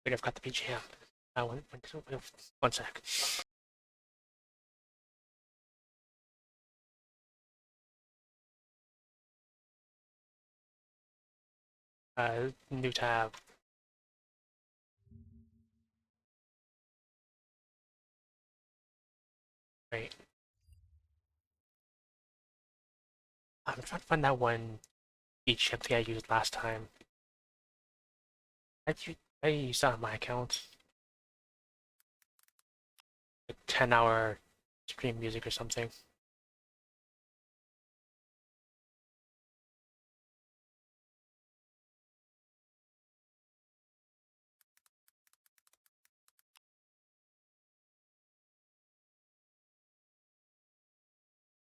Wait, I've got the BGM. One sec. New tab. Wait. I'm trying to find that one BGM thing I used last time. I used that on my account. Like 10-hour stream music or something.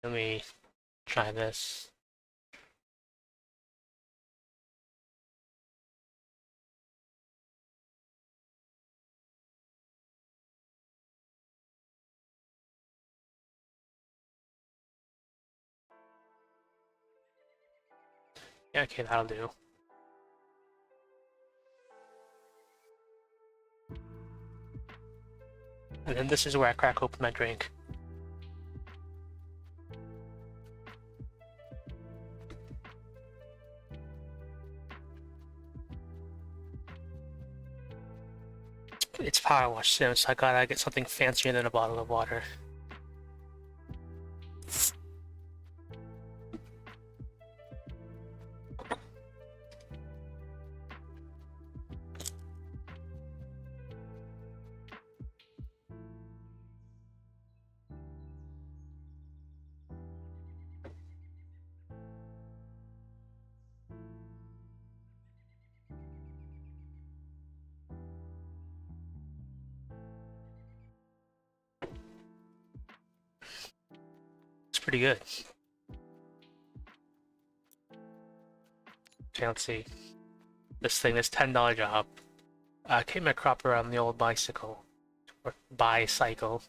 Let me try this. Yeah, okay, that'll do. And then this is where I crack open my drink. It's Power Wash soon, so I gotta get something fancier than a bottle of water. It's pretty good. Okay, let's see. This $10 job. Came my cropper on the old bicycle. Or bicycle.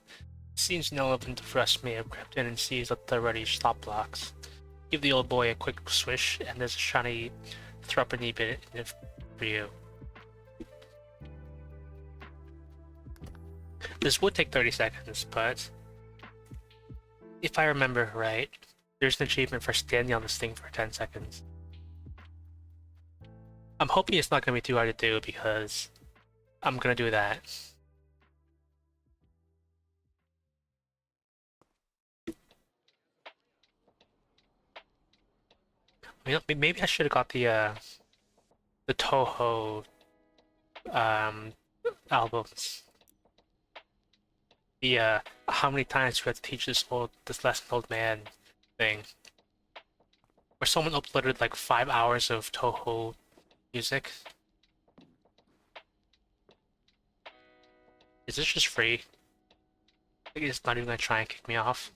Seems an elephant of rust may have crept in and seized up the ready stop blocks. Give the old boy a quick swish, and there's a shiny threepenny bit in it for you. This would take 30 seconds, but if I remember right, there's an achievement for standing on this thing for 10 seconds. I'm hoping it's not going to be too hard to do because I'm going to do that. Maybe I should have got the Toho albums. The how many times we had to teach this lesson old man thing. Where someone uploaded like 5 hours of Toho music. Is this just free? I think it's not even gonna try and kick me off.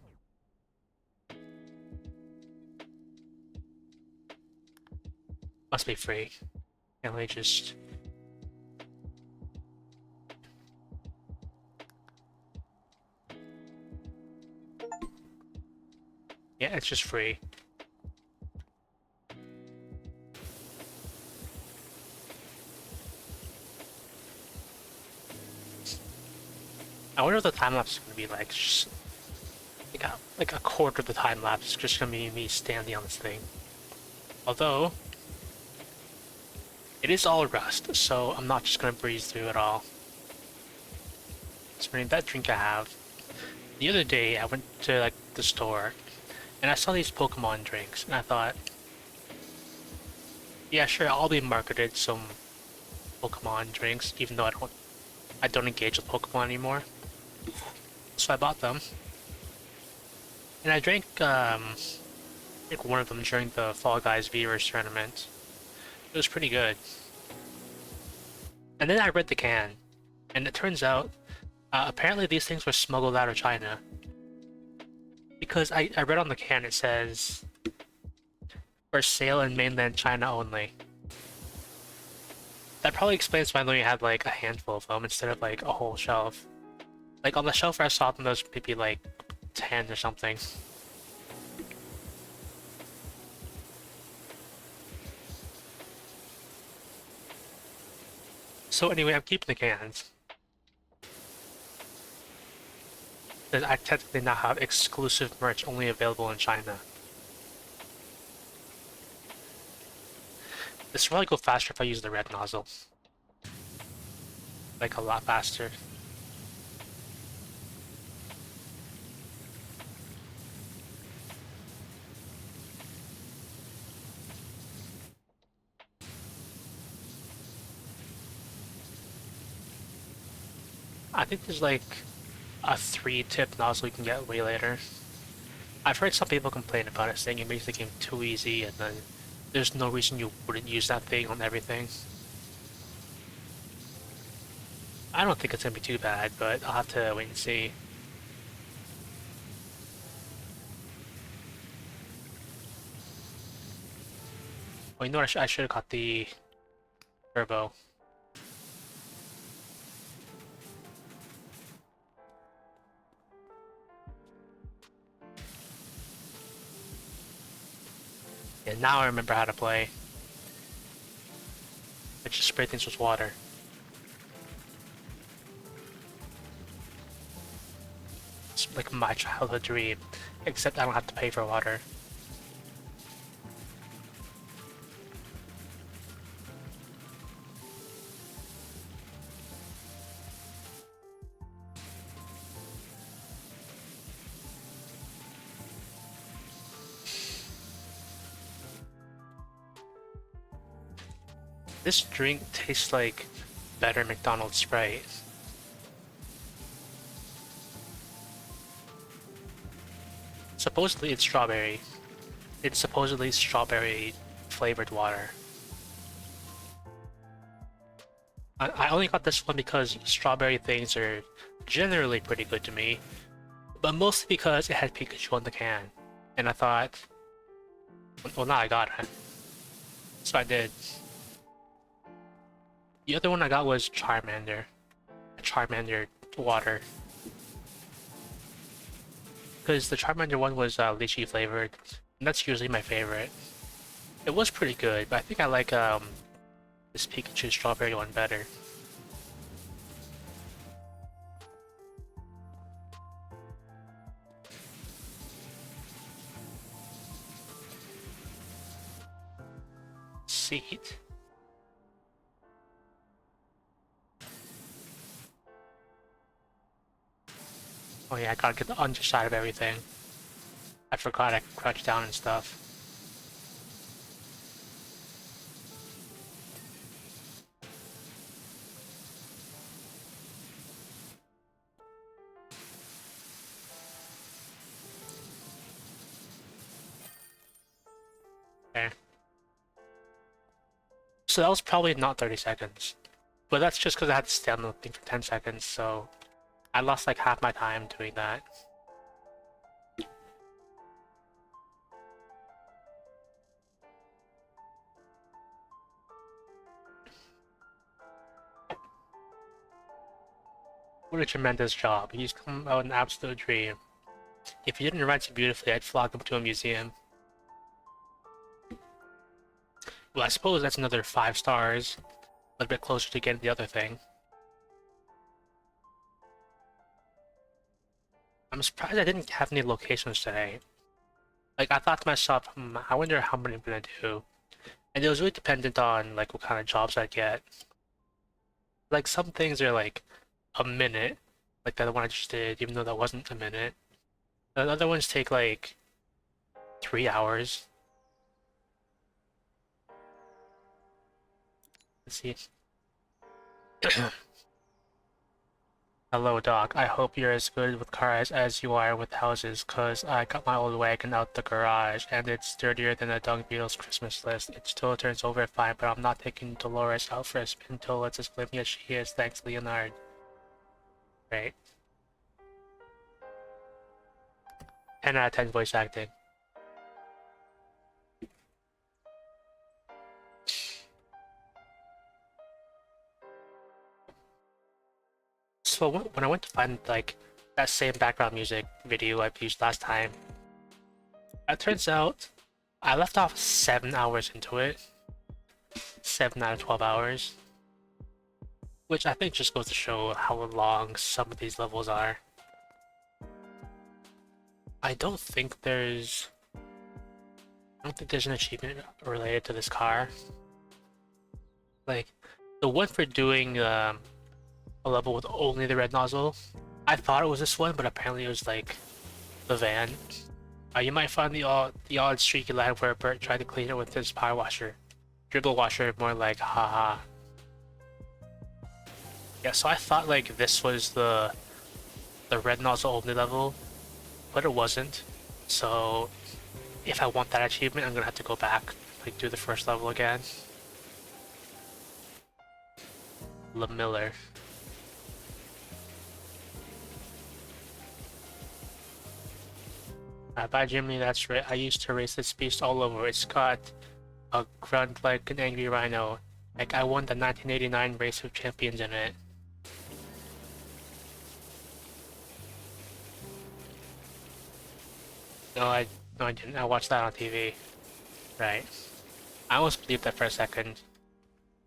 Must be free. Can we just... Yeah, it's just free. I wonder what the time lapse is gonna be like. Just like a quarter of the time lapse is just gonna be me standing on this thing. Although it is all rust, so I'm not just gonna breeze through it all. So that drink I have. The other day I went to like the store and I saw these Pokemon drinks and I thought, yeah, sure, I'll be marketed some Pokemon drinks, even though I don't engage with Pokemon anymore. So I bought them. And I drank one of them during the Fall Guys Viewers tournament. It was pretty good. And then I read the can, and it turns out apparently these things were smuggled out of China. Because I read on the can it says for sale in mainland China only. That probably explains why I only had like a handful of them instead of like a whole shelf. Like on the shelf where I saw them, those maybe like 10 or something. So anyway, I'm keeping the cans. I technically now have exclusive merch only available in China. This will probably go faster if I use the red nozzle. Like a lot faster. I think there's like a 3-tip nozzle you can get way later. I've heard some people complain about it, saying it makes the game too easy and then there's no reason you wouldn't use that thing on everything. I don't think it's gonna be too bad, but I'll have to wait and see. Oh, you know what? I should have got the turbo. Yeah, now I remember how to play. I just spray things with water. It's like my childhood dream, except I don't have to pay for water. This drink tastes like better McDonald's Sprite. Supposedly it's strawberry. It's supposedly strawberry flavored water. I only got this one because strawberry things are generally pretty good to me, but mostly because it had Pikachu on the can. And I thought, well, now I got it. So I did. The other one I got was Charmander. Charmander water. Because the Charmander one was lychee flavored, and that's usually my favorite. It was pretty good, but I think I like this Pikachu strawberry one better. Seed. Oh yeah, I gotta get the underside of everything. I forgot I could crouch down and stuff. Okay. So that was probably not 30 seconds. But that's just because I had to stay on the thing for 10 seconds, so I lost like half my time doing that. What a tremendous job. He's come out an absolute dream. If he didn't write so beautifully, I'd flog him to a museum. Well, I suppose that's another 5 stars. A little bit closer to getting the other thing. I'm surprised I didn't have any locations today. Like, I thought to myself, I wonder how many I'm gonna do. And it was really dependent on, like, what kind of jobs I get. Like, some things are, like, a minute. Like the one I just did, even though that wasn't a minute. The other ones take, like, 3 hours. Let's see. Hello, Doc. I hope you're as good with cars as you are with houses, 'cause I got my old wagon out the garage, and it's dirtier than a dung beetle's Christmas list. It still turns over fine, but I'm not taking Dolores out for a spin until it's as flimmy as she is. Thanks, Leonard. Right. 10 out of 10 voice acting. So when I went to find, like, that same background music video I've used last time, it turns out I left off 7 hours into it. 7 out of 12 hours. which I think just goes to show how long some of these levels are. I don't think there's an achievement related to this car. Like, the one for doing a level with only the red nozzle, I thought it was this one, but apparently it was like the van. You might find the odd streaky line where Bert tried to clean it with his power washer. Dribble washer, more like haha. Yeah, so I thought like this was the red nozzle only level, but it wasn't. So if I want that achievement, I'm gonna have to go back, like do the first level again. LaMiller. By Jimmy, that's right. I used to race this beast all over. It's got a grunt like an angry rhino. Like I won the 1989 Race of Champions in it. No, I didn't. I watched that on TV. Right. I almost believed that for a second.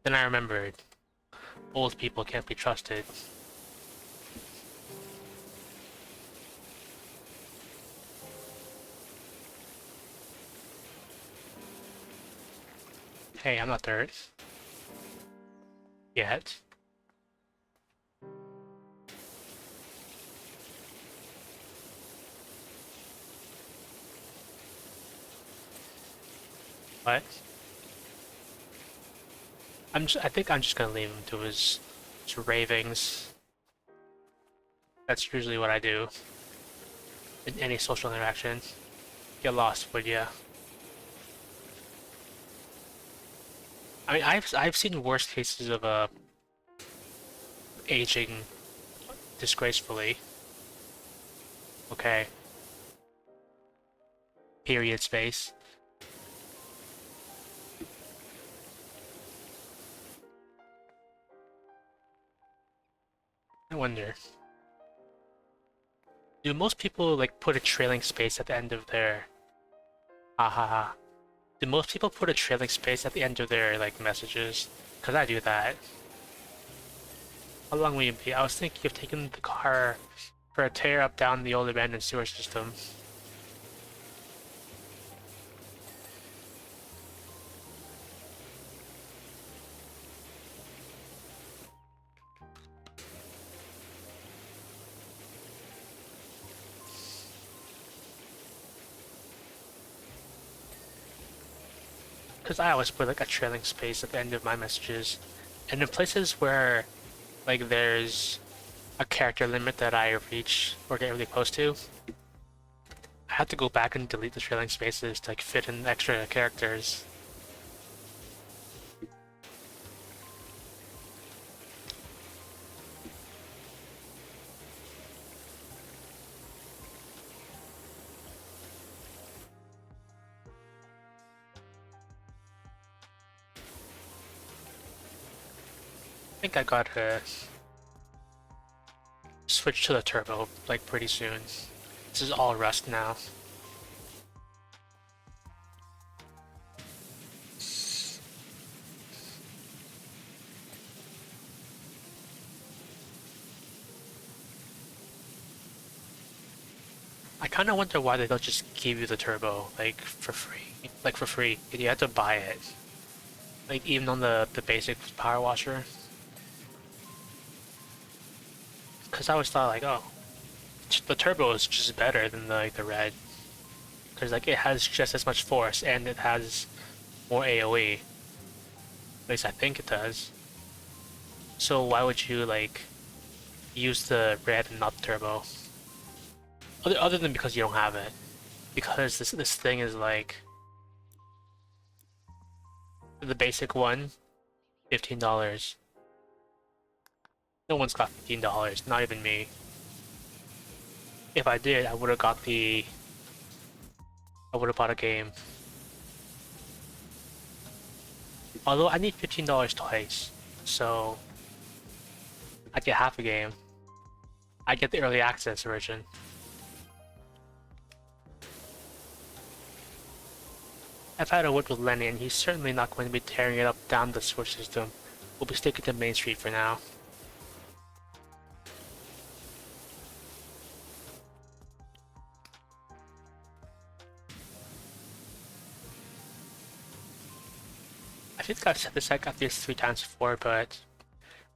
Then I remembered. Old people can't be trusted. Hey, I'm not dirt. Yet. What? I think I'm just gonna leave him to his ravings. That's usually what I do in any social interaction. Get lost, would ya? I mean, I've seen worse cases of aging disgracefully. Okay. Period space. I wonder. Do most people like put a trailing space at the end of their ha? Do most people put a trailing space at the end of their like messages? Cause I do that. How long will you be? I was thinking of taking the car for a tear up down the old abandoned sewer system. Because I always put like a trailing space at the end of my messages. And in places where like there's a character limit that I reach or get really close to, I have to go back and delete the trailing spaces to like fit in extra characters. I think I gotta switch to the turbo like pretty soon. This is all rust now. I kind of wonder why they don't just give you the turbo like for free. Like for free. You have to buy it. Like even on the basic power washer. Because I always thought like, oh, the turbo is just better than the red. Because like it has just as much force and it has more AoE. At least I think it does. So why would you like use the red and not the turbo? Other than because you don't have it. Because this thing is like the basic one, $15. No one's got $15, not even me. If I did, I would have bought a game. Although I need $15 twice, so I get half a game. I get the early access version. I've had a word with Lenny, and he's certainly not going to be tearing it up down the sewer system. We'll be sticking to Main Street for now. think I've said this like at least 3 times before, but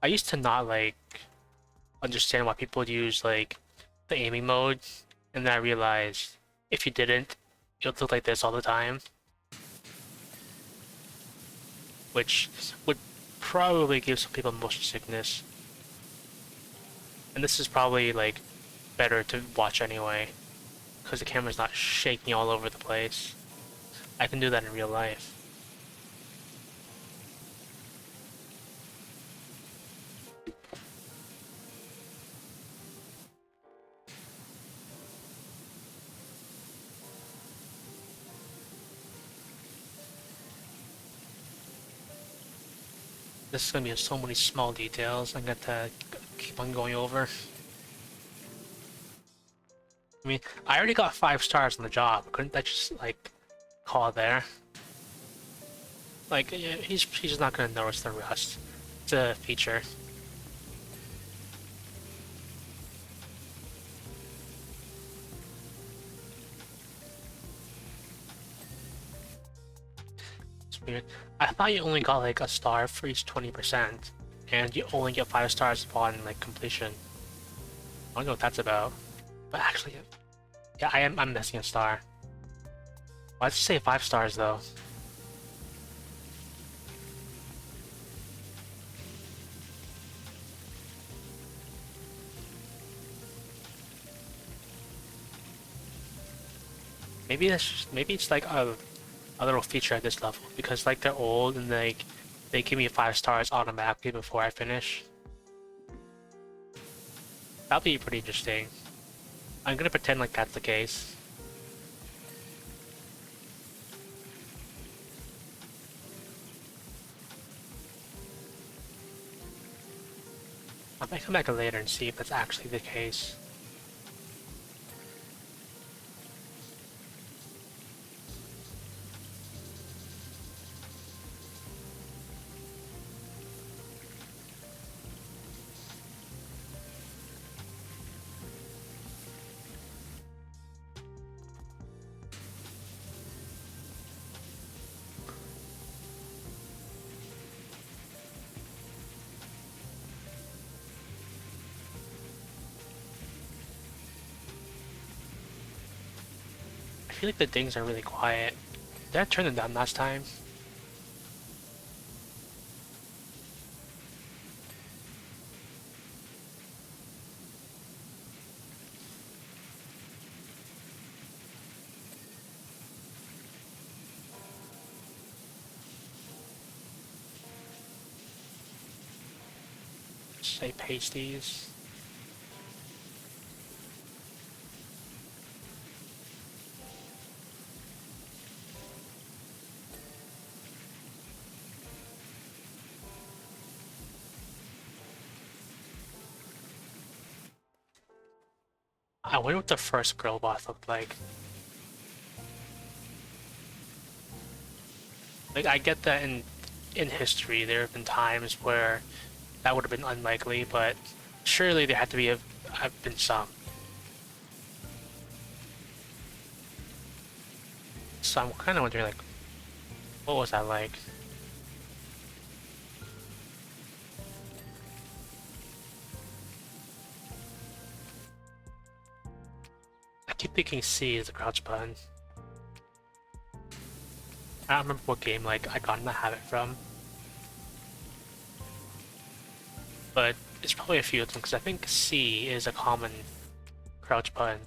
I used to not like understand why people would use like the aiming mode, and then I realized if you didn't, it would look like this all the time, which would probably give some people motion sickness. And this is probably like better to watch anyway, because the camera's not shaking all over the place. I can do that in real life. This is gonna be so many small details I'm gonna have to keep on going over. I mean, I already got 5 stars on the job. Couldn't I just like call it there? Like, yeah, he's not gonna notice the rust. It's a feature. It's weird. I thought you only got like a star for each 20%, and you only get 5 stars upon like completion. I don't know what that's about. But actually, yeah, I'm missing a star. Why'd you say 5 stars though? Maybe it's like a little feature at this level because like they're old and like they give me 5 stars automatically before I finish. That'll be pretty interesting. I'm gonna pretend like that's the case. I might come back later and see if that's actually the case. I feel like the dings are really quiet. Did I turn them down last time? Say pasties. I wonder what the first girl boss looked like. Like I get that in history there have been times where that would have been unlikely, but surely there had to be have been some. So I'm kind of wondering like, what was that like? I keep thinking C is the crouch button. I don't remember what game like I got in the habit from, but it's probably a few of them because I think C is a common crouch button.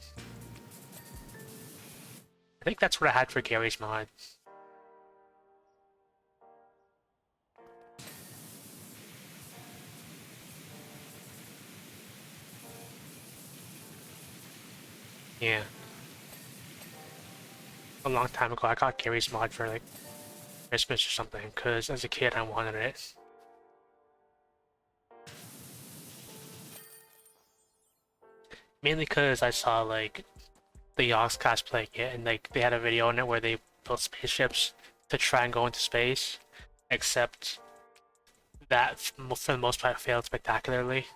I think that's what I had for Gary's mod. Yeah. A long time ago, I got Gary's mod for like Christmas or something, because as a kid I wanted it. Mainly because I saw like the Yogscast playing it, and like they had a video on it where they built spaceships to try and go into space, except that for the most part failed spectacularly.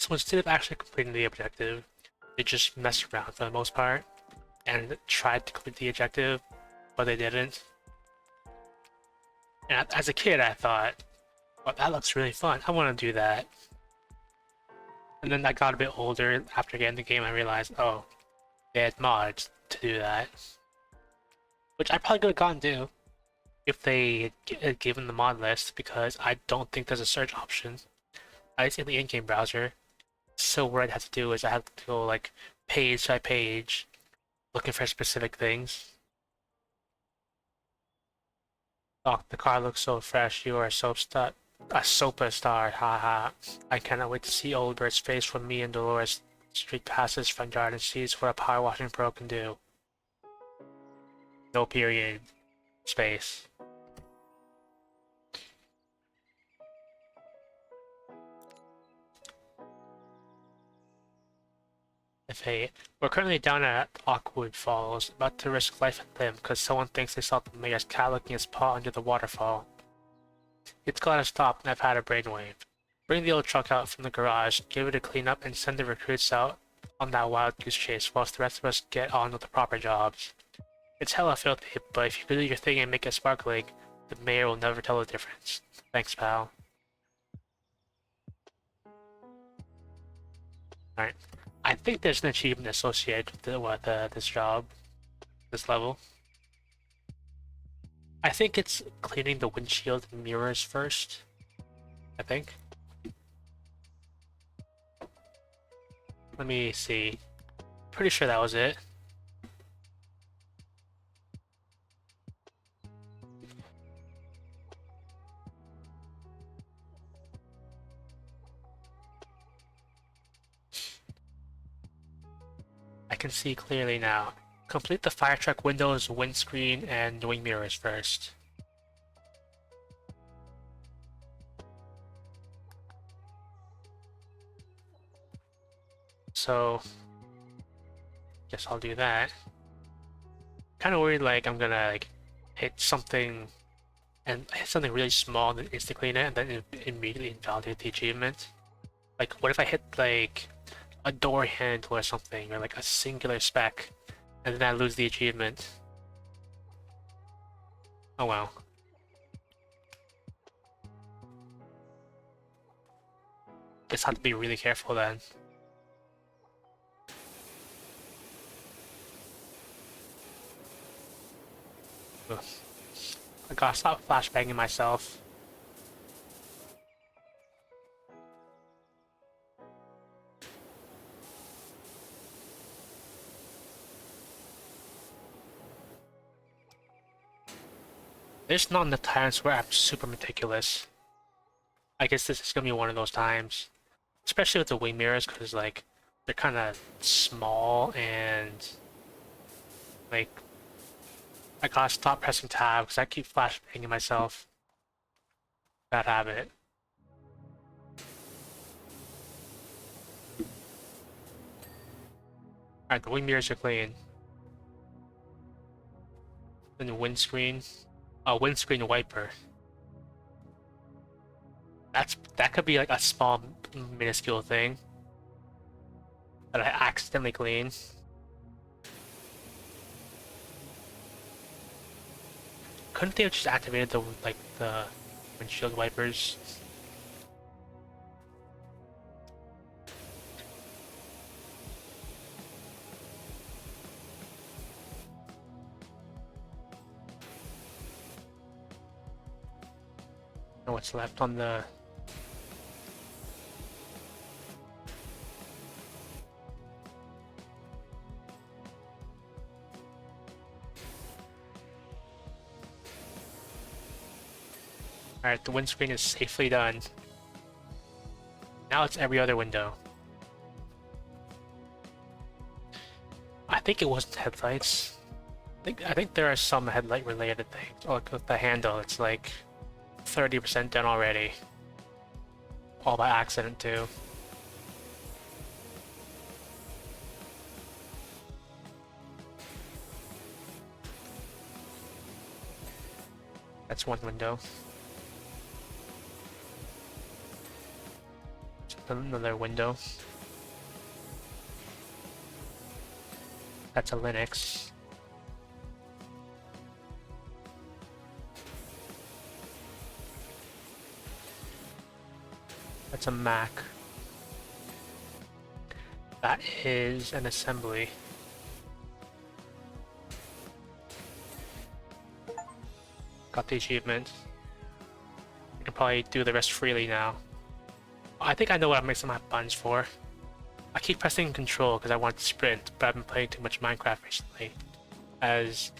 So instead of actually completing the objective, they just messed around for the most part and tried to complete the objective, but they didn't. And as a kid, I thought, well, that looks really fun. I want to do that. And then I got a bit older after getting the game. I realized, oh, they had mods to do that, which I probably could have gotten to if they had given the mod list, because I don't think there's a search option. I see in the in-game browser. So what I'd have to do is I have to go like page by page, looking for specific things. Oh, the car looks so fresh. You are a superstar. Haha. I cannot wait to see Oldbird's face when me and Dolores streak past his front yard and sees what a power washing pro can do. No period. Space. We're currently down at Awkward Falls, about to risk life and limb because someone thinks they saw the mayor's cat licking his paw under the waterfall. It's gotta stop, and I've had a brainwave. Bring the old truck out from the garage, give it a clean up, and send the recruits out on that wild goose chase whilst the rest of us get on with the proper jobs. It's hella filthy, but if you do your thing and make it sparkling, the mayor will never tell the difference. Thanks, pal. Alright. I think there's an achievement associated with this job, this level. I think it's cleaning the windshield and mirrors first. I think. Let me see. Pretty sure that was it. I can see clearly now. Complete the fire truck windows, windscreen, and wing mirrors first. So, guess I'll do that. Kind of worried like I'm gonna like hit something and hit something really small and then instantly clean it and then immediately invalidate the achievement. Like, what if I hit like a door handle or something, or like a singular speck, and then I lose the achievement? Oh well. Just have to be really careful then. Ugh. I gotta stop flashbanging myself. There's not enough times where I'm super meticulous. I guess this is gonna be one of those times. Especially with the wing mirrors, because like they're kind of small and like I gotta stop pressing tab because I keep flashbanging myself. Bad habit. Alright, the wing mirrors are clean. Then the windscreen. Oh, windscreen wiper. That could be like a small, minuscule thing that I accidentally clean. Couldn't they have just activated the windshield wipers? Know what's left on the. Alright, the windscreen is safely done. Now it's every other window. I think it wasn't headlights. I think there are some headlight related things. Oh, look with the handle, it's like 30% done already. All by accident too. That's one window. another window. That's a Linux. That's a Mac. That is an assembly. Got the achievement. I can probably do the rest freely now. I think I know what I'm mixing my buttons for. I keep pressing control because I want to sprint, but I've been playing too much Minecraft recently, as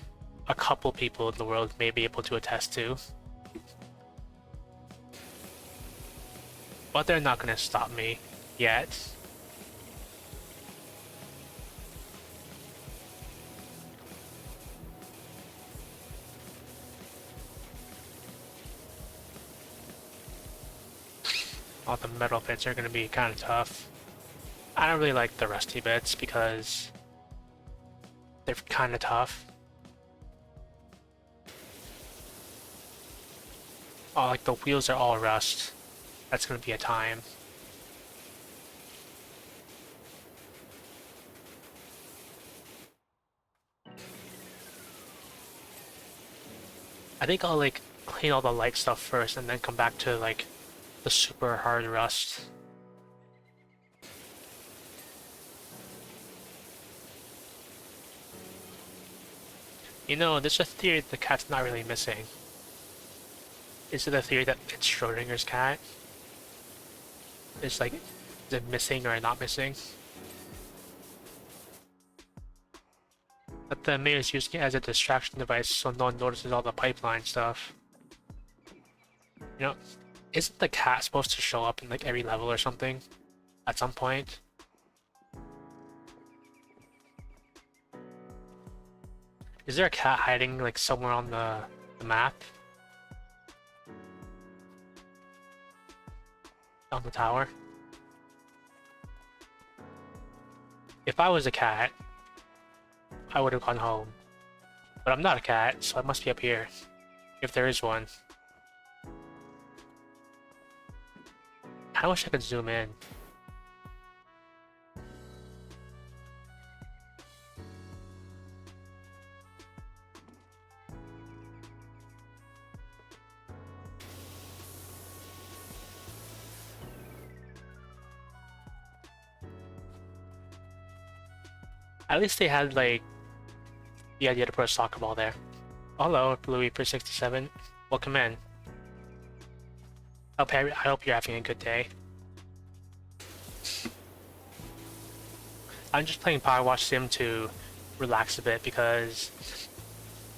a couple people in the world may be able to attest to. But they're not gonna stop me yet. All the metal bits are gonna be kind of tough. I don't really like the rusty bits because they're kind of tough. Oh, like the wheels are all rust. That's gonna be a time. I think I'll like clean all the light stuff first and then come back to like the super hard rust. You know, there's a theory that the cat's not really missing. Is it a theory that it's Schrodinger's cat? It's like, is it missing or not missing? But the mayor's using it as a distraction device so no one notices all the pipeline stuff. You know, isn't the cat supposed to show up in like every level or something? At some point? Is there a cat hiding like somewhere on the map? On the tower? If I was a cat, I would have gone home. But I'm not a cat, so I must be up here. If there is one. I wish I could zoom in. At least they had like the idea to put a soccer ball there. Hello, Bluey for 67. Welcome in. I hope you're having a good day. I'm just playing Power Wash Sim to relax a bit because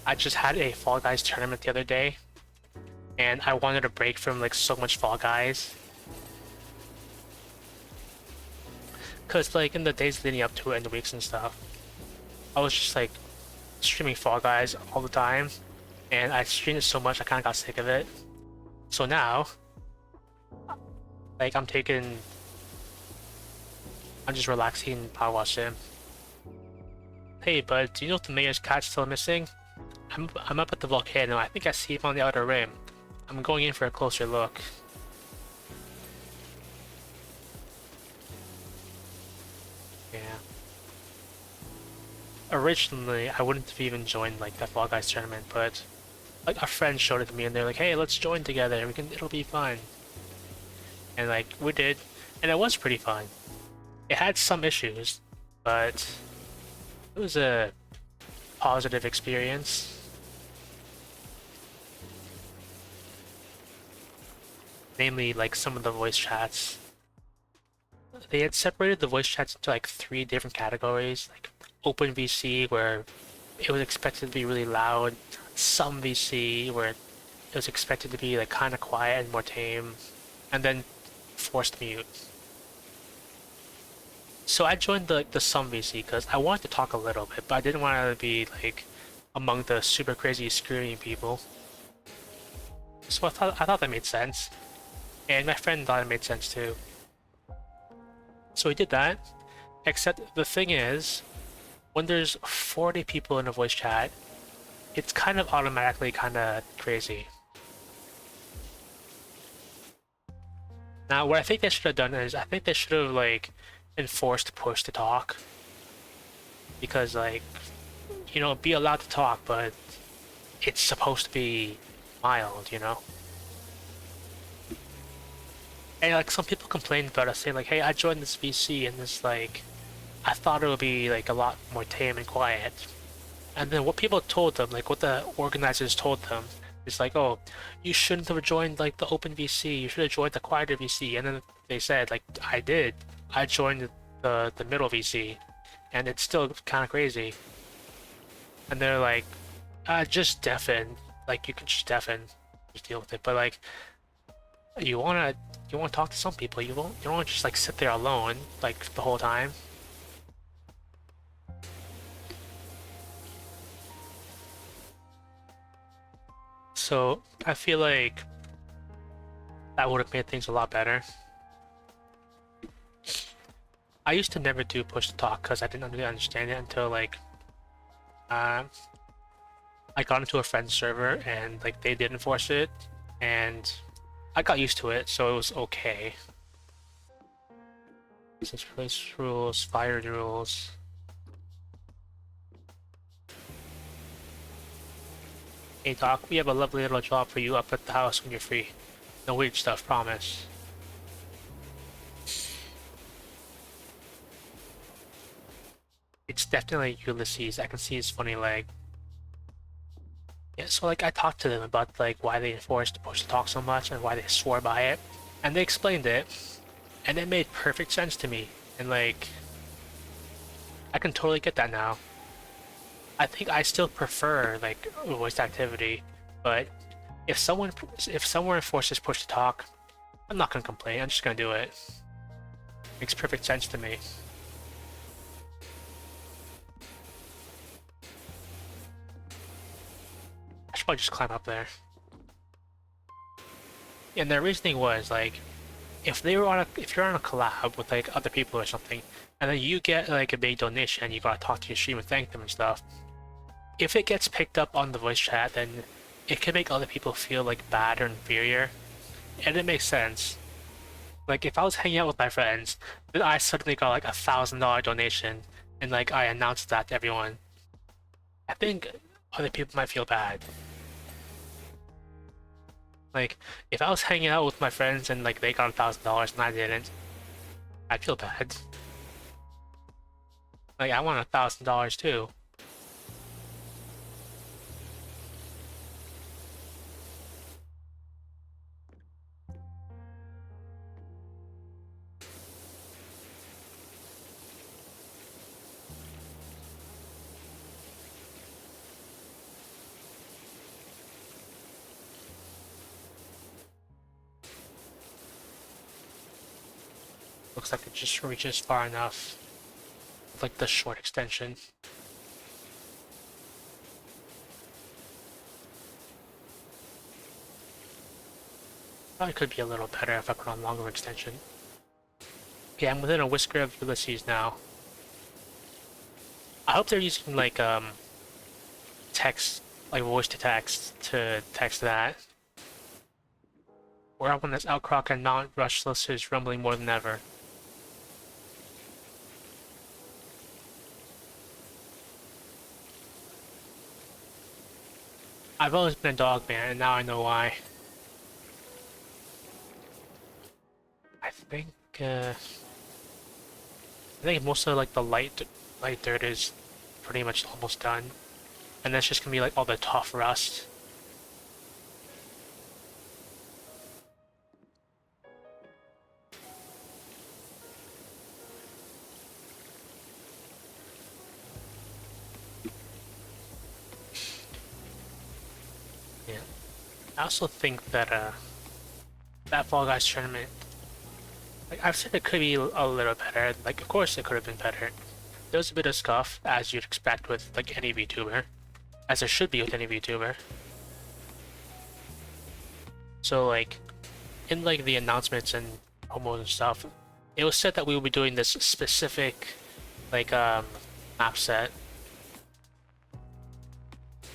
I just had a Fall Guys tournament the other day and I wanted a break from like so much Fall Guys. Cause like in the days leading up to it and the weeks and stuff, I was just like streaming Fall Guys all the time and I streamed it so much I kinda got sick of it. So now, like I'm just relaxing in Power Wash Sim. Hey bud, do you know if the mayor's cat's still missing? I'm up at the volcano, I think I see him on the outer rim. I'm going in for a closer look. Yeah. Originally, I wouldn't have even joined like that Fall Guys tournament, but like a friend showed it to me and they're like, hey, let's join together, it'll be fun. And like, we did, and it was pretty fun. It had some issues, but it was a positive experience. Namely, like some of the voice chats. They had separated the voice chats into like 3 different categories, like open VC where it was expected to be really loud, some VC where it was expected to be like kind of quiet and more tame, and then forced mute. So I joined the some VC because I wanted to talk a little bit, but I didn't want to be like among the super crazy screaming people. So I thought that made sense, and my friend thought it made sense too. So we did that, except the thing is, when there's 40 people in a voice chat, it's kind of automatically kind of crazy. Now, what I think they should have done is I think they should have like enforced push to talk because like be allowed to talk, but it's supposed to be mild, And like some people complained about us saying like, "Hey, I joined this VC and this like I thought it would be like a lot more tame and quiet." And then what people told them, like what the organizers told them, is like, "Oh, you shouldn't have joined like the open VC. You should have joined the quieter VC." And then they said like, "I did. I joined the middle VC, and it's still kind of crazy." And they're like, just deafen. Like you can just deafen, just deal with it. But like, you wanna talk to some people. You don't wanna just like sit there alone like the whole time. So I feel like that would have made things a lot better. I used to never do push to talk because I didn't really understand it until like I got into a friend's server and like they did enforce it, and I got used to it, so it was okay. Since place rules, fired rules. Hey Doc, we have a lovely little job for you up at the house when you're free. No weird stuff, promise. It's definitely Ulysses. I can see his funny leg. Yeah, so like I talked to them about like why they enforced push to talk so much and why they swore by it, and they explained it, and it made perfect sense to me. And like, I can totally get that now. I think I still prefer like voice activity, but if someone enforces push to talk, I'm not gonna complain. I'm just gonna do it. Makes perfect sense to me. I should probably just climb up there. And their reasoning was like, if you're on a collab with like other people or something, and then you get like a big donation and you gotta talk to your stream and thank them and stuff, if it gets picked up on the voice chat, then it can make other people feel like bad or inferior, and it makes sense. Like if I was hanging out with my friends, then I suddenly got like $1,000 donation, and like I announced that to everyone, I think other people might feel bad. Like if I was hanging out with my friends and like they got $1,000 and I didn't, I'd feel bad. Like I want $1,000 too. Looks like it just reaches far enough. Like the short extension. Probably could be a little better if I put on longer extension. Yeah, I'm within a whisker of Ulysses now. I hope they're using like text, like voice to text that. We're up on this outcrock and Mount Rushless is rumbling more than ever. I've always been a dog man, and now I know why. I think most of like the light dirt is pretty much almost done, and that's just gonna be like all the tough rust. Yeah, I also think that that Fall Guys tournament, like I've said, it could be a little better. Like of course it could have been better. There was a bit of scuff, as you'd expect with like any VTuber, as there should be with any VTuber. So like, in like the announcements and promos and stuff, it was said that we will be doing this specific like map set.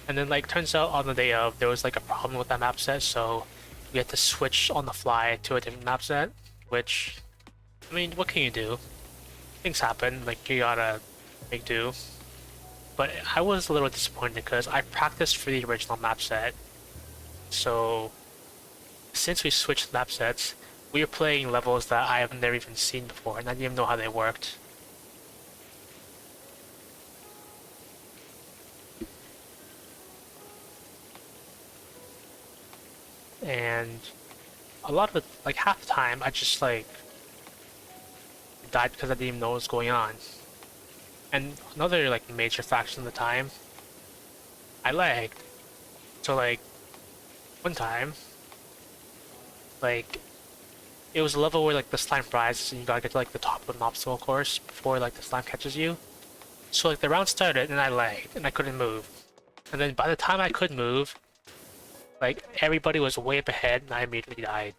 And then like turns out on the day of there was like a problem with that map set, so we had to switch on the fly to a different map set. which, I mean, what can you do? Things happen, like, you gotta make do. But I was a little disappointed because I practiced for the original map set. So, since we switched map sets, we were playing levels that I have never even seen before, and I didn't even know how they worked. And a lot of it, like half the time, I just like died because I didn't even know what was going on. And another like major faction of the time, I lagged. So like one time, like it was a level where like the slime rises and you gotta get to like the top of an obstacle course before like the slime catches you. So like the round started and I lagged and I couldn't move. And then by the time I could move, like everybody was way up ahead and I immediately died.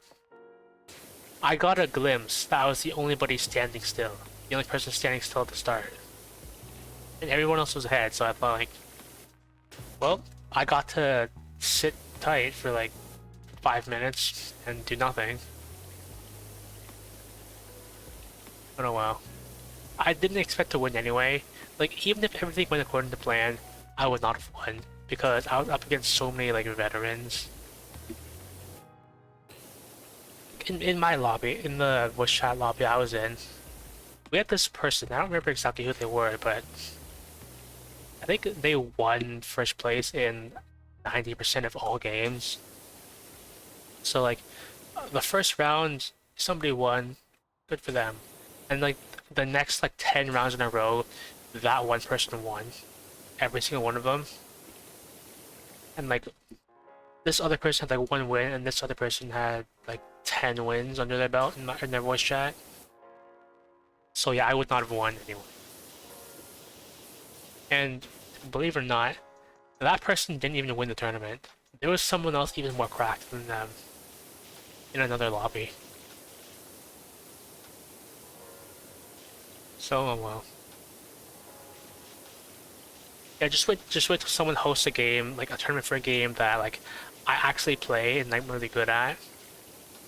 I got a glimpse that I was the only body standing still. The only person standing still at the start. And everyone else was ahead, so I thought like, well, I got to sit tight for like 5 minutes and do nothing. But oh well. I didn't expect to win anyway. Like, even if everything went according to plan, I would not have won. Because I was up against so many, like, veterans. In my lobby, in the voice chat lobby I was in, we had this person, I don't remember exactly who they were, but I think they won first place in 90% of all games. So, like, the first round, somebody won, good for them. And, like, the next, like, 10 rounds in a row, that one person won. Every single one of them. And, like, this other person had, like, 1 win, and this other person had, like, 10 wins under their belt in their voice chat. So, yeah, I would not have won anyway. And, believe it or not, that person didn't even win the tournament. There was someone else even more cracked than them in another lobby. So, oh well. Yeah, just wait till someone hosts a game, like a tournament for a game that like I actually play and I'm really good at.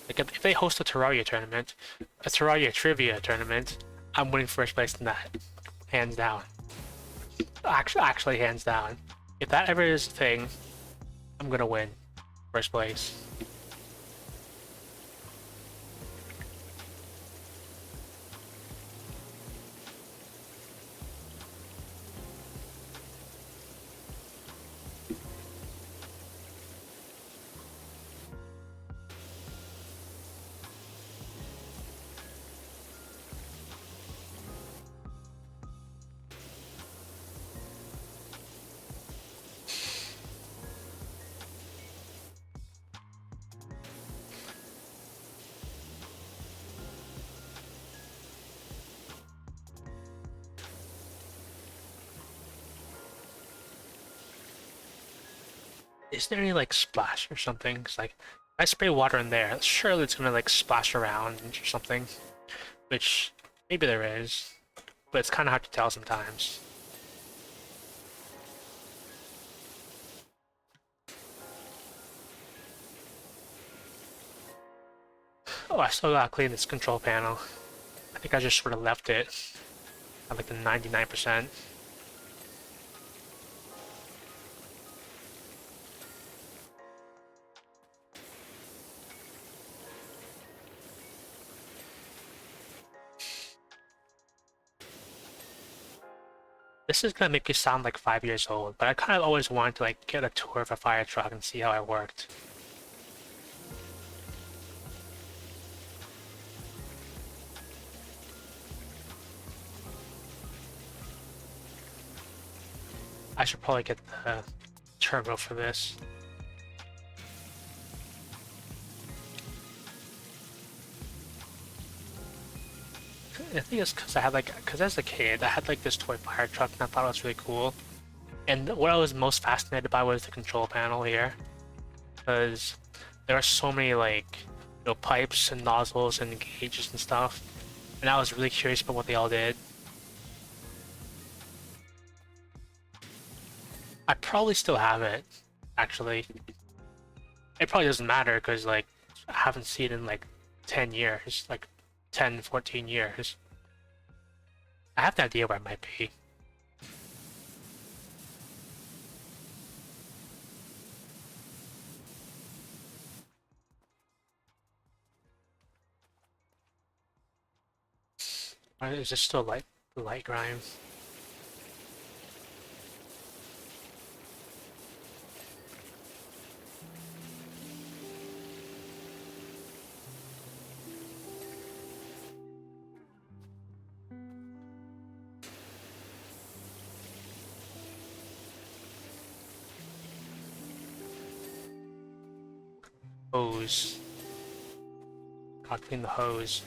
Like if they host a Terraria tournament, a Terraria trivia tournament, I'm winning first place in that, hands down. Actually, hands down. If that ever is a thing, I'm gonna win first place. Is there any like splash or something? 'Cause like if I spray water in there, surely it's gonna like splash around or something. Which maybe there is, but it's kind of hard to tell sometimes. Oh, I still gotta clean this control panel. I think I just sort of left it at like the 99%. This is gonna make me sound like 5 years old, but I kind of always wanted to like get a tour of a fire truck and see how it worked. I should probably get the turbo for this. I think it's because I had like, because as a kid, I had like this toy fire truck and I thought it was really cool. And what I was most fascinated by was the control panel here. Because there are so many like, pipes and nozzles and gauges and stuff. And I was really curious about what they all did. I probably still have it, actually. It probably doesn't matter because like I haven't seen it in like 10 years, like 10, 14 years. I have no idea where it might be. Or is it still light grime? Hose. Gotta clean the hose.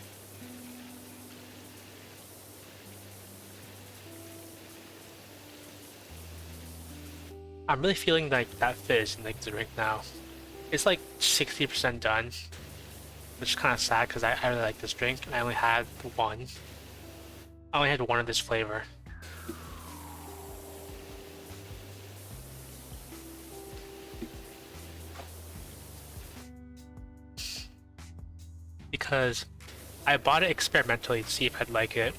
I'm really feeling like that fizz in like the drink now. It's like 60% done, which is kind of sad because I really like this drink. I only had one. I only had one of this flavor. Because I bought it experimentally to see if I'd like it.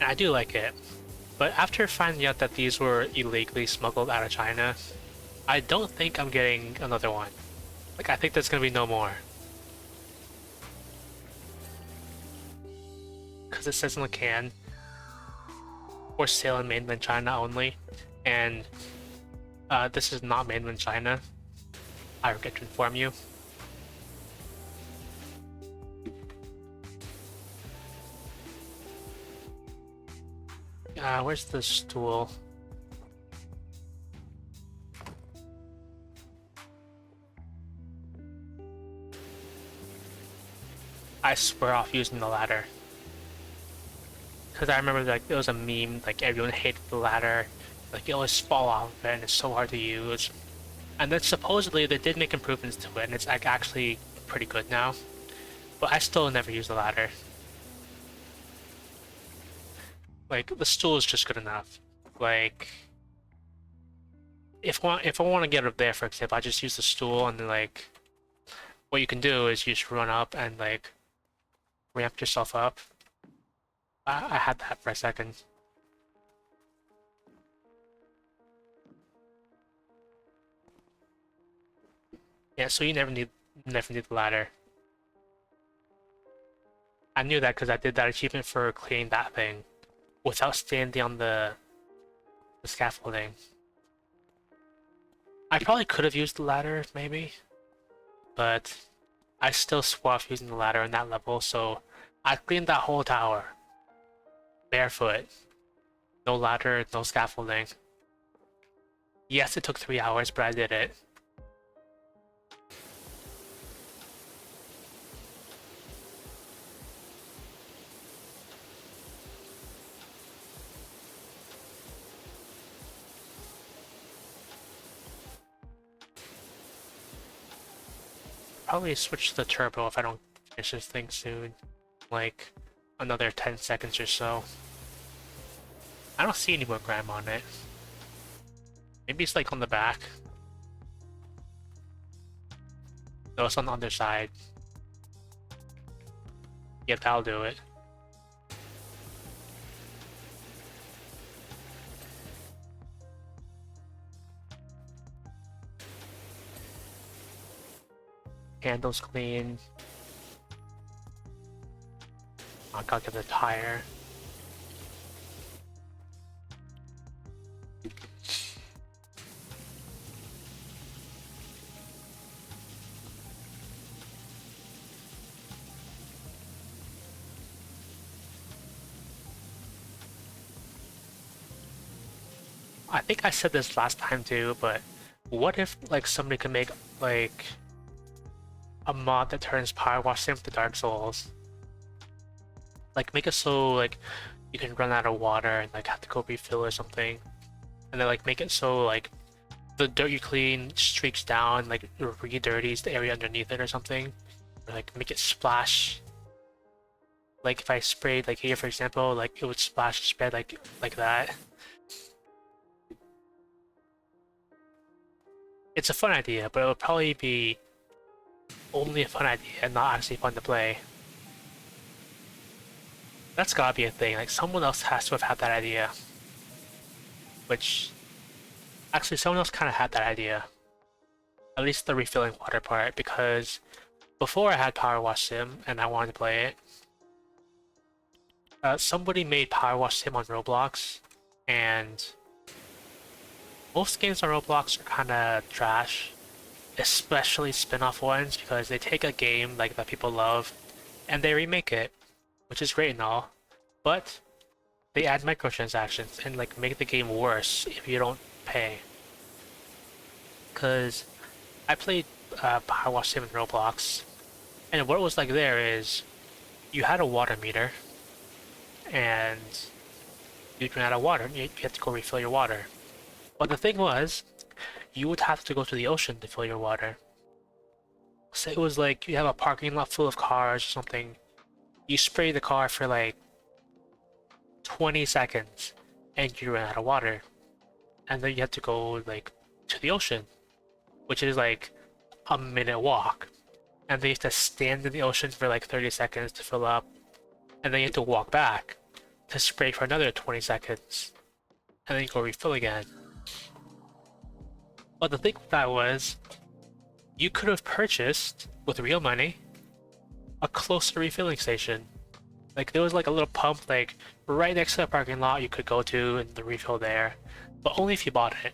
And I do like it. But after finding out that these were illegally smuggled out of China, I don't think I'm getting another one. Like, I think there's gonna be no more. Because it says in the can, for sale in mainland China only. And this is not mainland China. I forget to inform you. Where's the stool? I swear off using the ladder. Because I remember like there was a meme, like everyone hated the ladder. Like it always fall off of it and it's so hard to use. And then supposedly they did make improvements to it and it's like actually pretty good now. But I still never use the ladder. Like the stool is just good enough. Like if I want to get up there, for example, I just use the stool and then like what you can do is you just run up and like ramp yourself up. I had that for a second. Yeah, so you never need the ladder. I knew that because I did that achievement for clearing that thing without standing on the scaffolding. I probably could have used the ladder, maybe, but I still swore off using the ladder on that level, so I cleaned that whole tower. Barefoot. No ladder, no scaffolding. Yes, it took 3 hours, but I did it. Probably switch to the turbo if I don't finish this thing soon. Like, another 10 seconds or so. I don't see any more grime on it. Maybe it's like on the back. No, it's on the underside. Yeah, that'll do it. Handle's clean. I gotta get the tire. I think I said this last time too, but what if like somebody could make like a mod that turns power wash same with the Dark Souls? Like make it so like you can run out of water and like have to go refill or something. And then like make it so like the dirt you clean streaks down, like re-dirties the area underneath it or something. Or like make it splash. Like if I sprayed like here for example, like it would splash spread like that. It's a fun idea, but it would probably be only a fun idea and not actually fun to play. That's gotta be a thing. Like someone else has to have had that idea. Which actually someone else kind of had that idea. At least the refilling water part, because before I had Power Wash Sim and I wanted to play it, somebody made Power Wash Sim on Roblox, and most games on Roblox are kind of trash, especially spin-off ones, because they take a game like that people love and they remake it, which is great and all, but they add microtransactions and like make the game worse if you don't pay. Because I played Power Wash Sim in Roblox, and what it was like there is you had a water meter, and you'd run out of water. You had to go refill your water. But the thing was, you would have to go to the ocean to fill your water. So it was like you have a parking lot full of cars or something. You spray the car for like 20 seconds, and you run out of water. And then you have to go like to the ocean, which is like a minute walk. And then you have to stand in the ocean for like 30 seconds to fill up. And then you have to walk back to spray for another 20 seconds. And then you go refill again. But the thing with that was, you could have purchased, with real money, a closer refilling station. Like there was like a little pump like right next to the parking lot you could go to and the refill there. But only if you bought it.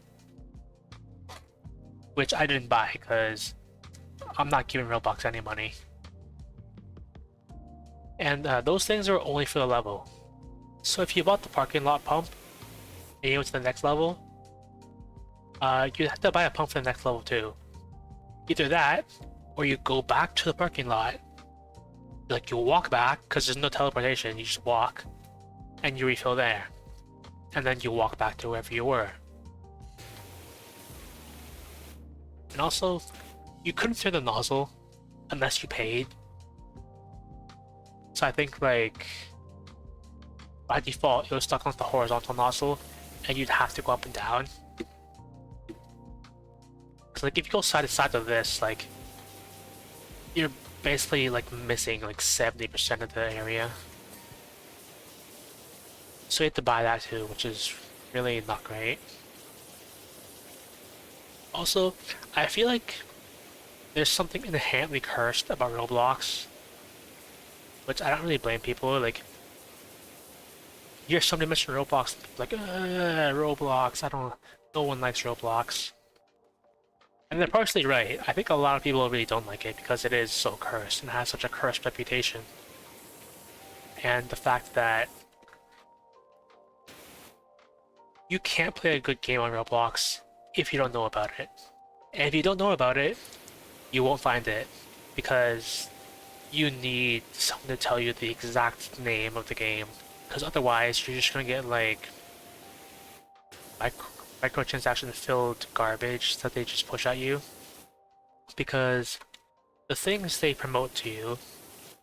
Which I didn't buy because I'm not giving Roblox any money. And those things are only for the level. So if you bought the parking lot pump and you went to the next level, you have to buy a pump for the next level too. Either that, or you go back to the parking lot, like you walk back, because there's no teleportation, you just walk, and you refill there. And then you walk back to wherever you were. And also, you couldn't turn the nozzle unless you paid. So I think like, by default, it was stuck on the horizontal nozzle, and you'd have to go up and down. So like if you go side to side of this, like you're basically like missing like 70% of the area. So you have to buy that too, which is really not great. Also, I feel like there's something inherently cursed about Roblox, which I don't really blame people. Like, you hear somebody mention Roblox, like, Roblox, no one likes Roblox. And they're partially right. I think a lot of people really don't like it because it is so cursed and has such a cursed reputation. And the fact that you can't play a good game on Roblox if you don't know about it. And if you don't know about it, you won't find it because you need someone to tell you the exact name of the game. Because otherwise, you're just gonna get like microtransaction filled garbage that they just push at you. Because the things they promote to you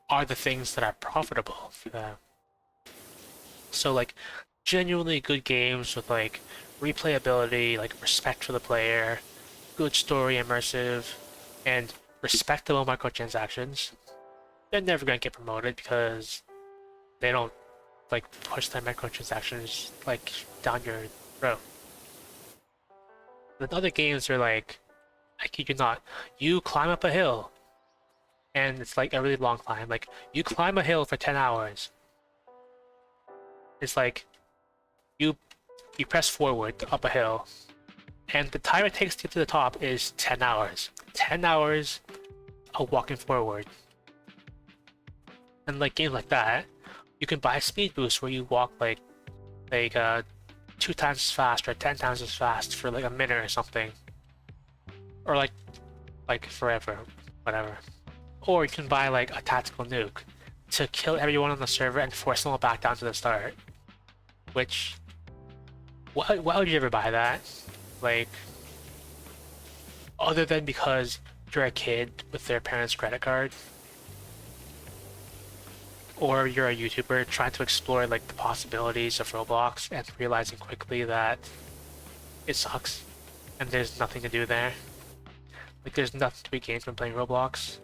are the things that are profitable for them. So like genuinely good games with like replayability, like respect for the player, good story, immersive, and respectable microtransactions, they're never gonna get promoted because they don't like push their microtransactions like down your throat. Then other games are like, I kid you not, you climb up a hill, and it's like a really long climb. Like you climb a hill for 10 hours. It's like you press forward up a hill, and the time it takes to get to the top is 10 hours. 10 hours of walking forward. And like games like that, you can buy a speed boost where you walk like 2 times as fast or 10 times as fast for like a minute or something. Or like forever, whatever. Or you can buy like a tactical nuke to kill everyone on the server and force them all back down to the start. Which, why would you ever buy that? Like, other than because you're a kid with their parents' credit card? Or you're a YouTuber trying to explore like the possibilities of Roblox and realizing quickly that it sucks and there's nothing to do there. Like there's nothing to be gained from playing Roblox.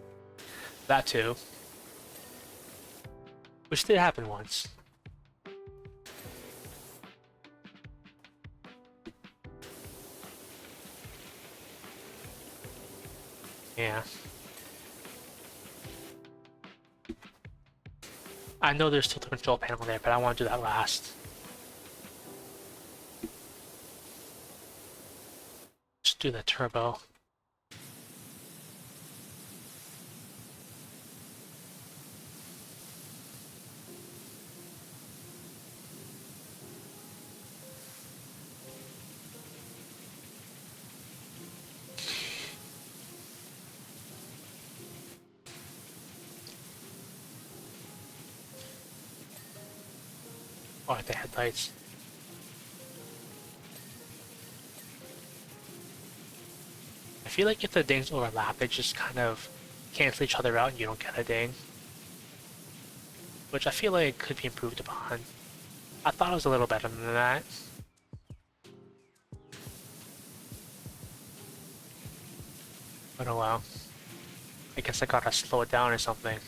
That too. Which did happen once. Yeah. I know there's still the control panel there, but I want to do that last. Just do the turbo. Oh, the headlights. I feel like if the dings overlap, they just kind of cancel each other out and you don't get a ding. Which I feel like could be improved upon. I thought it was a little better than that. But oh well. I guess I gotta slow it down or something.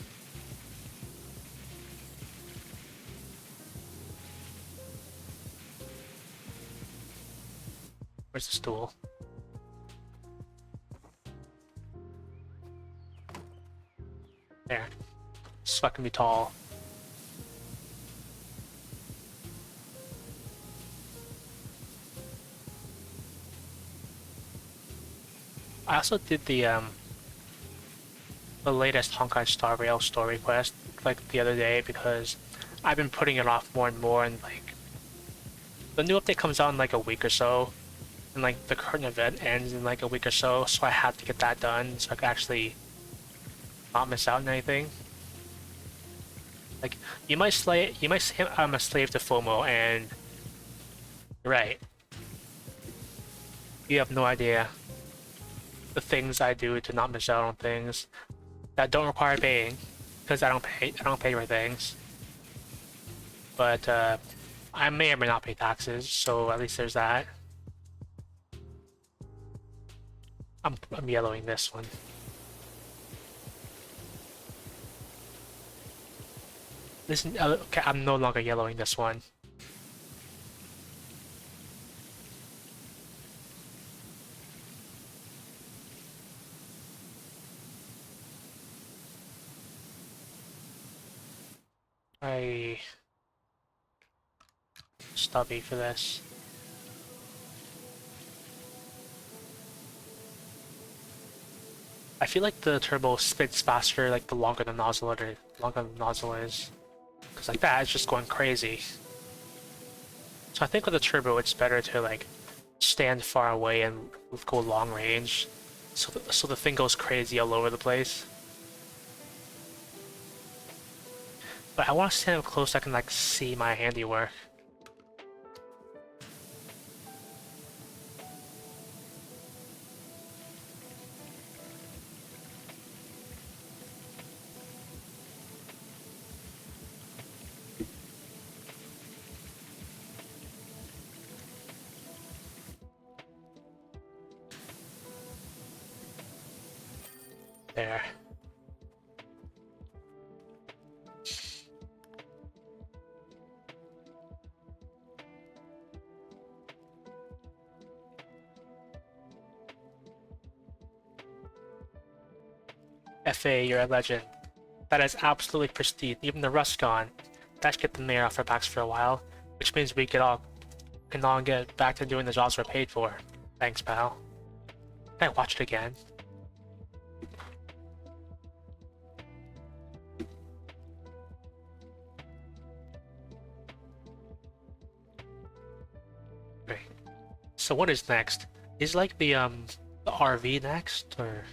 Where's the stool? There. It's fucking be tall. I also did the latest Honkai Star Rail story quest like the other day because I've been putting it off more and more, and like the new update comes out in like a week or so, and like the current event ends in like a week or so, so I had to get that done so I could actually not miss out on anything. Like you might say I'm a slave to FOMO, and you're right. You have no idea the things I do to not miss out on things that don't require paying, because I don't pay for things. But I may or may not pay taxes, so at least there's that. I'm yellowing this one. Listen, okay, I'm no longer yellowing this one. I stubby for this. I feel like the turbo spits faster like the longer the nozzle is. Cause like that, it's just going crazy. So I think with the turbo, it's better to like stand far away and go long range, so the thing goes crazy all over the place. But I want to stand up close so I can like see my handiwork. There. FA, you're a legend. That is absolutely pristine. Even the rust gone. That should get the mayor off our backs for a while, which means we can all get back to doing the jobs we're paid for. Thanks, pal. Can I watch it again? Great. So what is next? Is like the RV next, or?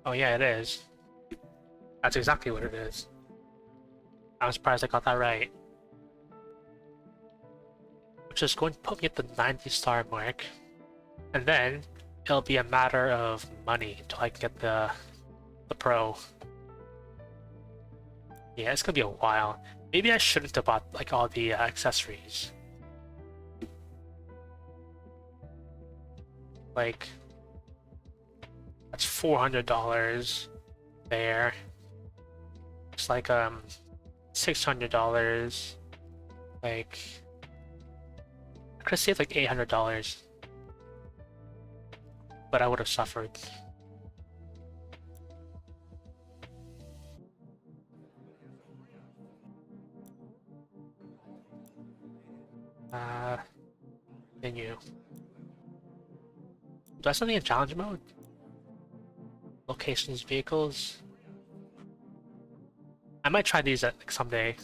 Oh yeah, it is. That's exactly what it is. I'm surprised I got that right. Which is going to put me at the 90-star mark. And then it'll be a matter of money till I can get the pro. Yeah, it's gonna be a while. Maybe I shouldn't have bought like all the accessories. Like that's $400 there. It's like $600. Like I could have saved like $800, but I would have suffered. Menu. Do I have something in challenge mode? Locations, vehicles. I might try these like someday.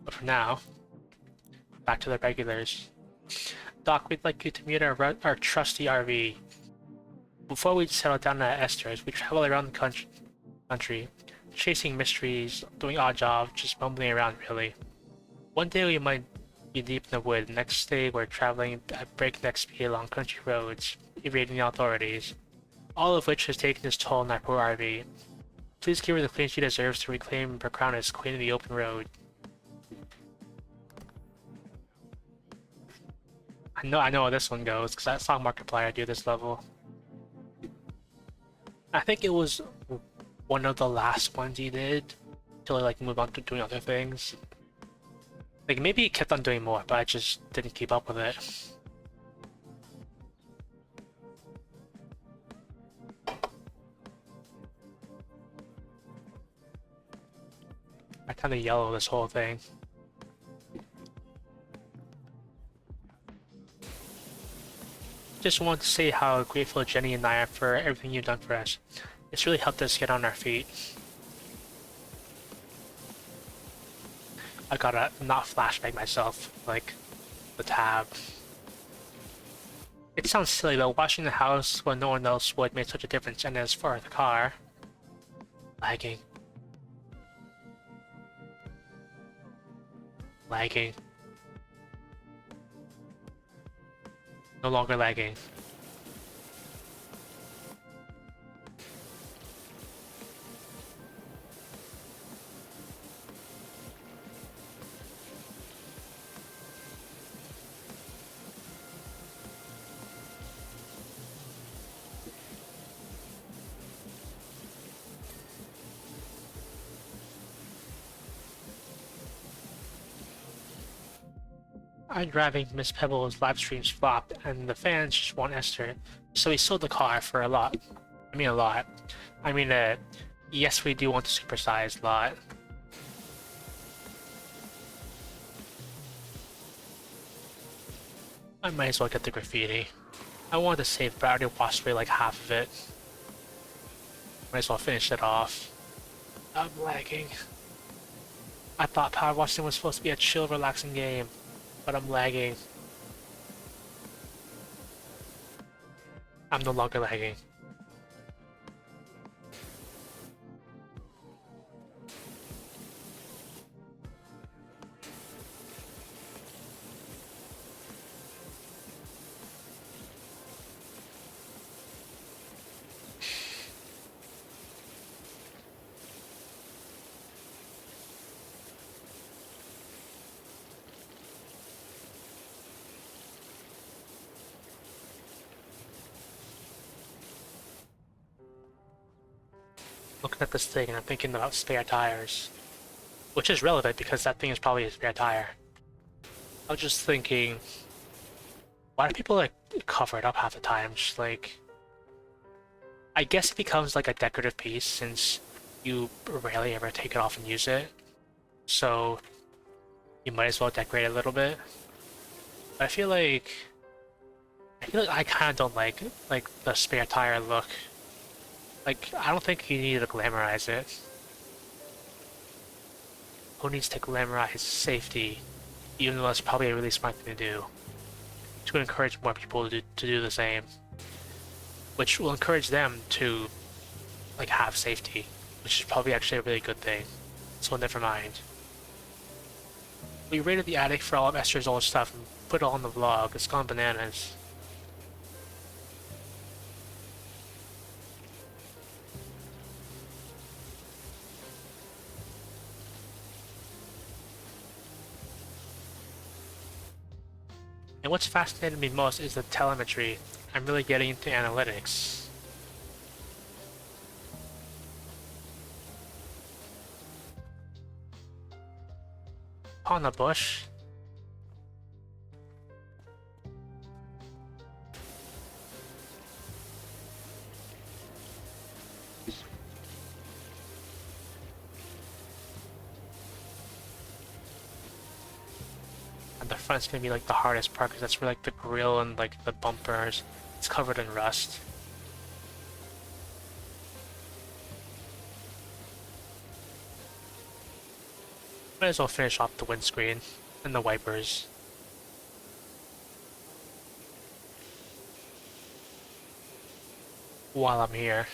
But for now, back to the regulars. Doc, we'd like you to meet our trusty RV. Before we settle down at Esther's, we travel around the country, chasing mysteries, doing odd jobs, just bumbling around really. One day we might be deep in the wood, the next day we're traveling at breakneck speed along country roads, evading the authorities, all of which has taken its toll on our poor RV. Please give her the clean she deserves to reclaim her crown as queen of the open road. I know how this one goes, because I saw Markiplier do this level. I think it was one of the last ones he did, till he like move on to doing other things. Like maybe he kept on doing more, but I just didn't keep up with it. I kinda yellow this whole thing. Just wanted to say how grateful Jenny and I are for everything you've done for us. It's really helped us get on our feet. I gotta not flashback myself, like the tab. It sounds silly, but washing the house when no one else would make such a difference, and as far as the car... Lagging. Lagging. No longer lagging. I'm driving Miss Pebble's live streams flopped, and the fans just want Esther, so we sold the car for a lot. I mean a lot. I mean, yes, we do want the supersized lot. I might as well get the graffiti. I wanted to save, but I already washed away like half of it. Might as well finish it off. I'm lagging. I thought Power Washington was supposed to be a chill, relaxing game, but I'm lagging. I'm no longer lagging. Looking at this thing and I'm thinking about spare tires. Which is relevant because that thing is probably a spare tire. I was just thinking, why do people like cover it up half the time? Just like, I guess it becomes like a decorative piece since you rarely ever take it off and use it. So you might as well decorate it a little bit. But I feel like I kind of don't like the spare tire look. Like, I don't think you need to glamorize it. Who needs to glamorize safety, even though that's probably a really smart thing to do, to encourage more people to do the same, which will encourage them to like have safety, which is probably actually a really good thing. So never mind. We raided the attic for all of Esther's old stuff and put it all in the vlog. It's gone bananas. And what's fascinated me most is the telemetry. I'm really getting into analytics. On the bush. front's gonna be like the hardest part because that's where like the grill and like the bumpers, it's covered in rust. Might as well finish off the windscreen and the wipers while I'm here.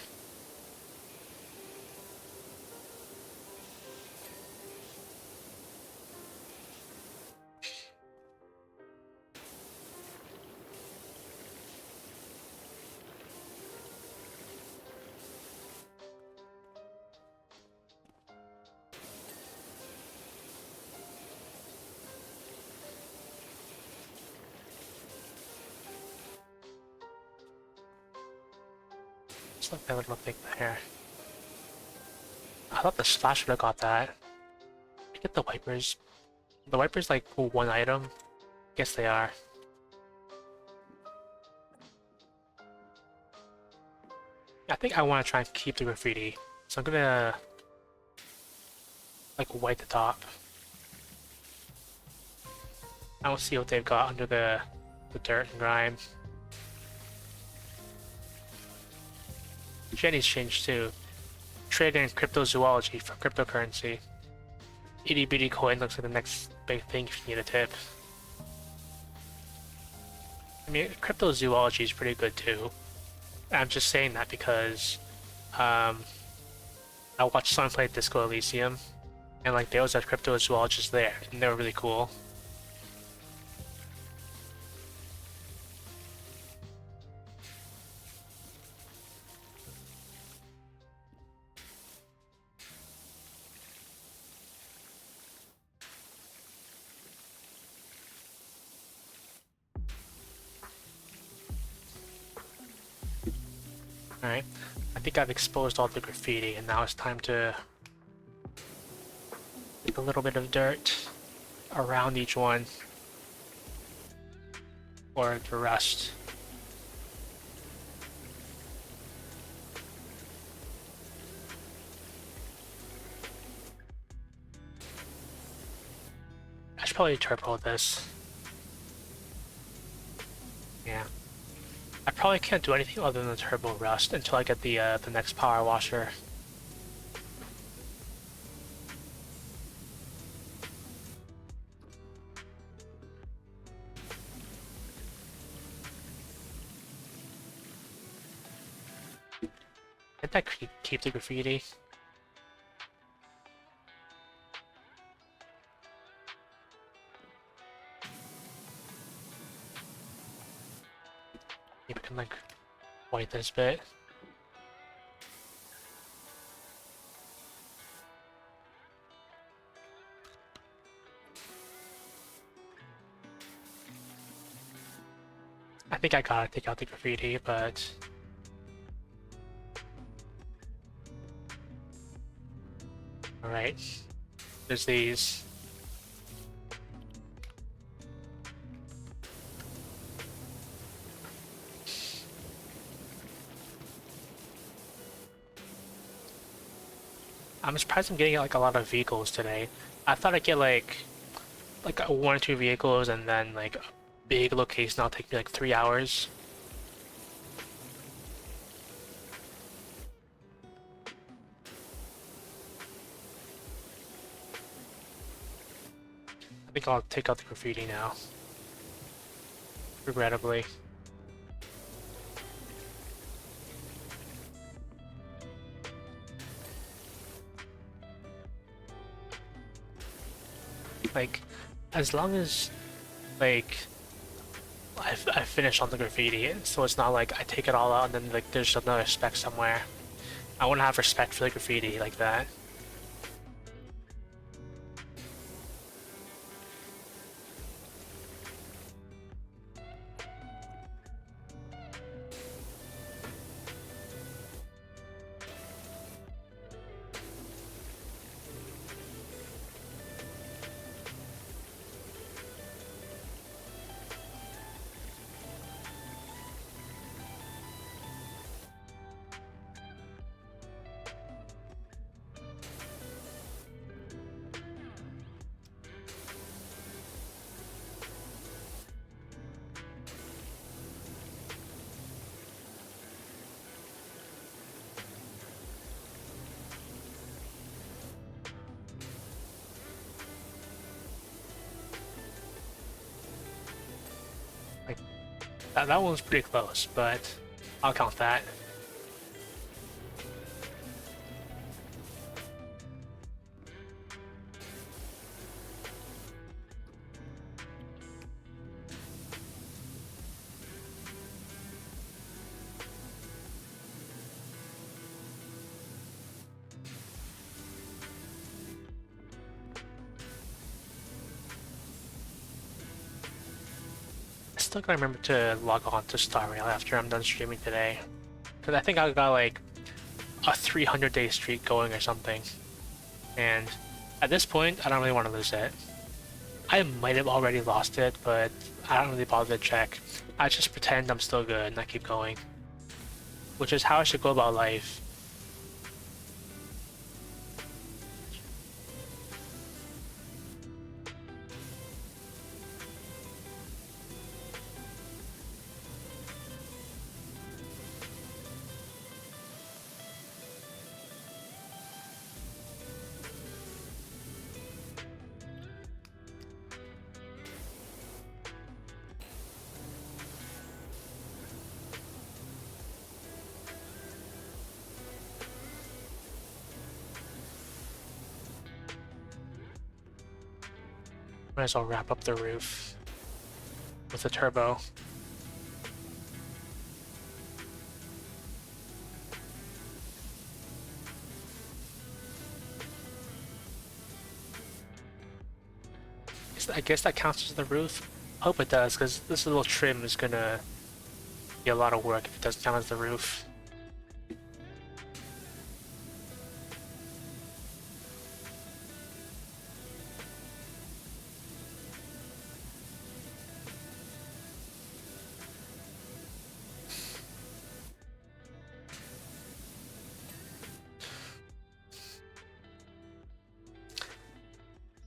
Just like that little thing there. I thought the Slash would have got that. Get the wipers. The wipers like one item? Guess they are. I think I want to try and keep the graffiti. So I'm gonna like white the top. I will see what they've got under the dirt and grime. Jenny's changed too. Trading cryptozoology for cryptocurrency. Itty bitty coin looks like the next big thing if you need a tip. I mean, cryptozoology is pretty good too. I'm just saying that because I watched someone play Disco Elysium, and like there was a cryptozoologist there, and they were really cool. Alright, I think I've exposed all the graffiti, and now it's time to take a little bit of dirt around each one, or the rust. I should probably turbo this. Yeah. I probably can't do anything other than turbo rust until I get the next power washer. Can't that keep the graffiti? Maybe I can like white this bit. I think I gotta take out the graffiti, but alright. There's these. I'm surprised I'm getting like a lot of vehicles today. I thought I'd get like one or two vehicles and then like a big location that'll take me like 3 hours. I think I'll take out the graffiti now. Regrettably. Like, as long as, like, I finish on the graffiti, so it's not like I take it all out and then like there's another speck somewhere. I want to have respect for the graffiti like that. That one was pretty close, but I'll count that. I still gotta remember to log on to Star Rail after I'm done streaming today. Because I think I got like a 300-day streak going or something. And at this point, I don't really want to lose it. I might have already lost it, but I don't really bother to check. I just pretend I'm still good and I keep going. Which is how I should go about life. Might as well wrap up the roof with a turbo. I guess that counts as the roof. I hope it does, because this little trim is gonna be a lot of work if it doesn't count as the roof.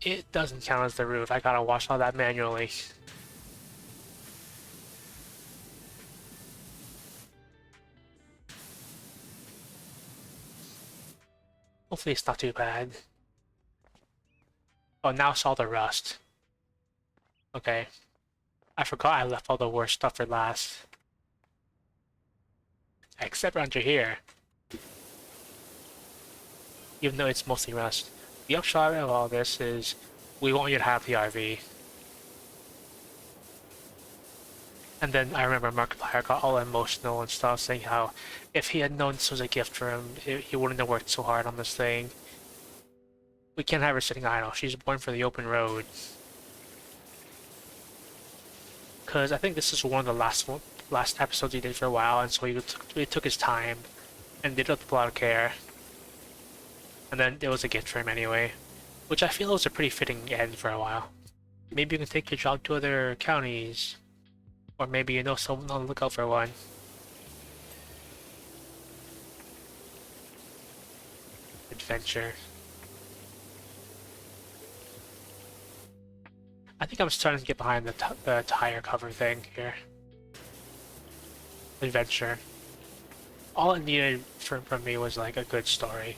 It doesn't count as the roof. I gotta wash all that manually. Hopefully it's not too bad. Oh, now it's all the rust. Okay. I forgot I left all the worst stuff for last. Except under here. Even though it's mostly rust. The upshot of all this is we want you to have the RV. And then I remember Markiplier got all emotional and stuff, saying how if he had known this was a gift for him, he wouldn't have worked so hard on this thing. We can't have her sitting idle. She's born for the open road. Because I think this is one of the last episodes he did for a while, and so he took his time and did it with a lot of care. And then it was a gift for him anyway, which I feel was a pretty fitting end for a while. Maybe you can take your job to other counties, or maybe you know someone on the lookout for one. Adventure. I think I'm starting to get behind the tire cover thing here. Adventure. All it needed from me was like a good story.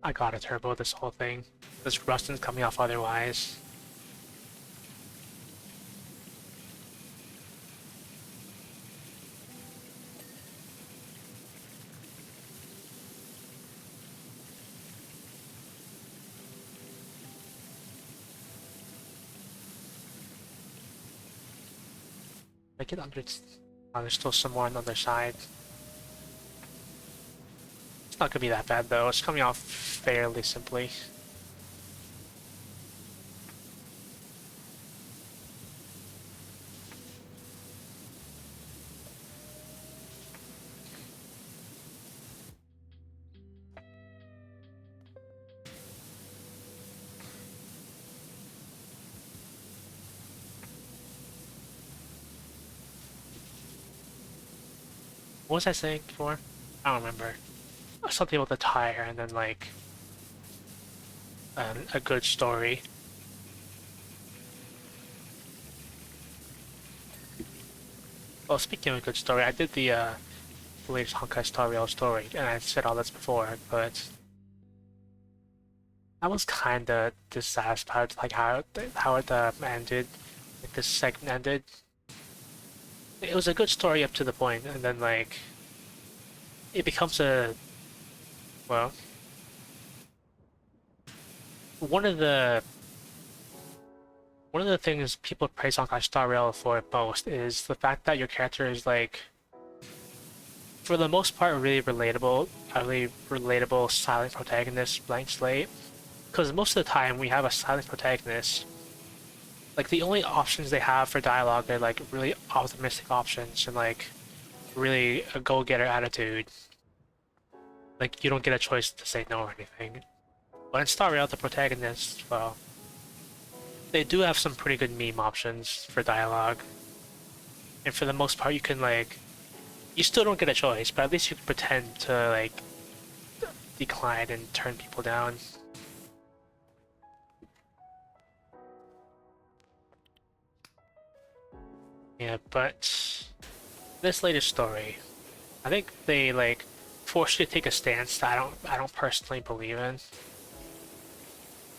I gotta turbo this whole thing. This rust is coming off otherwise. Make it under. Oh, there's still some more on the other side. It's not gonna be that bad though. It's coming off fairly simply. What was I saying before? I don't remember. something with a tire, and then like a good story. Well, speaking of a good story, I did the latest Honkai Star Rail story, and I said all this before, but I was kind of dissatisfied, like how it ended, like this segment ended. It was a good story up to the point, and then like it becomes a well, one of the one of the things people praise Honkai Star Rail for most is the fact that your character is like, for the most part, a really relatable silent protagonist, blank slate. Because most of the time we have a silent protagonist. Like the only options they have for dialogue are like really optimistic options and like really a go-getter attitude. Like you don't get a choice to say no or anything. But in Star Rail, the protagonists, well, they do have some pretty good meme options for dialogue. And for the most part, you can like, you still don't get a choice, but at least you can pretend to like decline and turn people down. Yeah, but this latest story, I think they like forced you to take a stance that I don't personally believe in.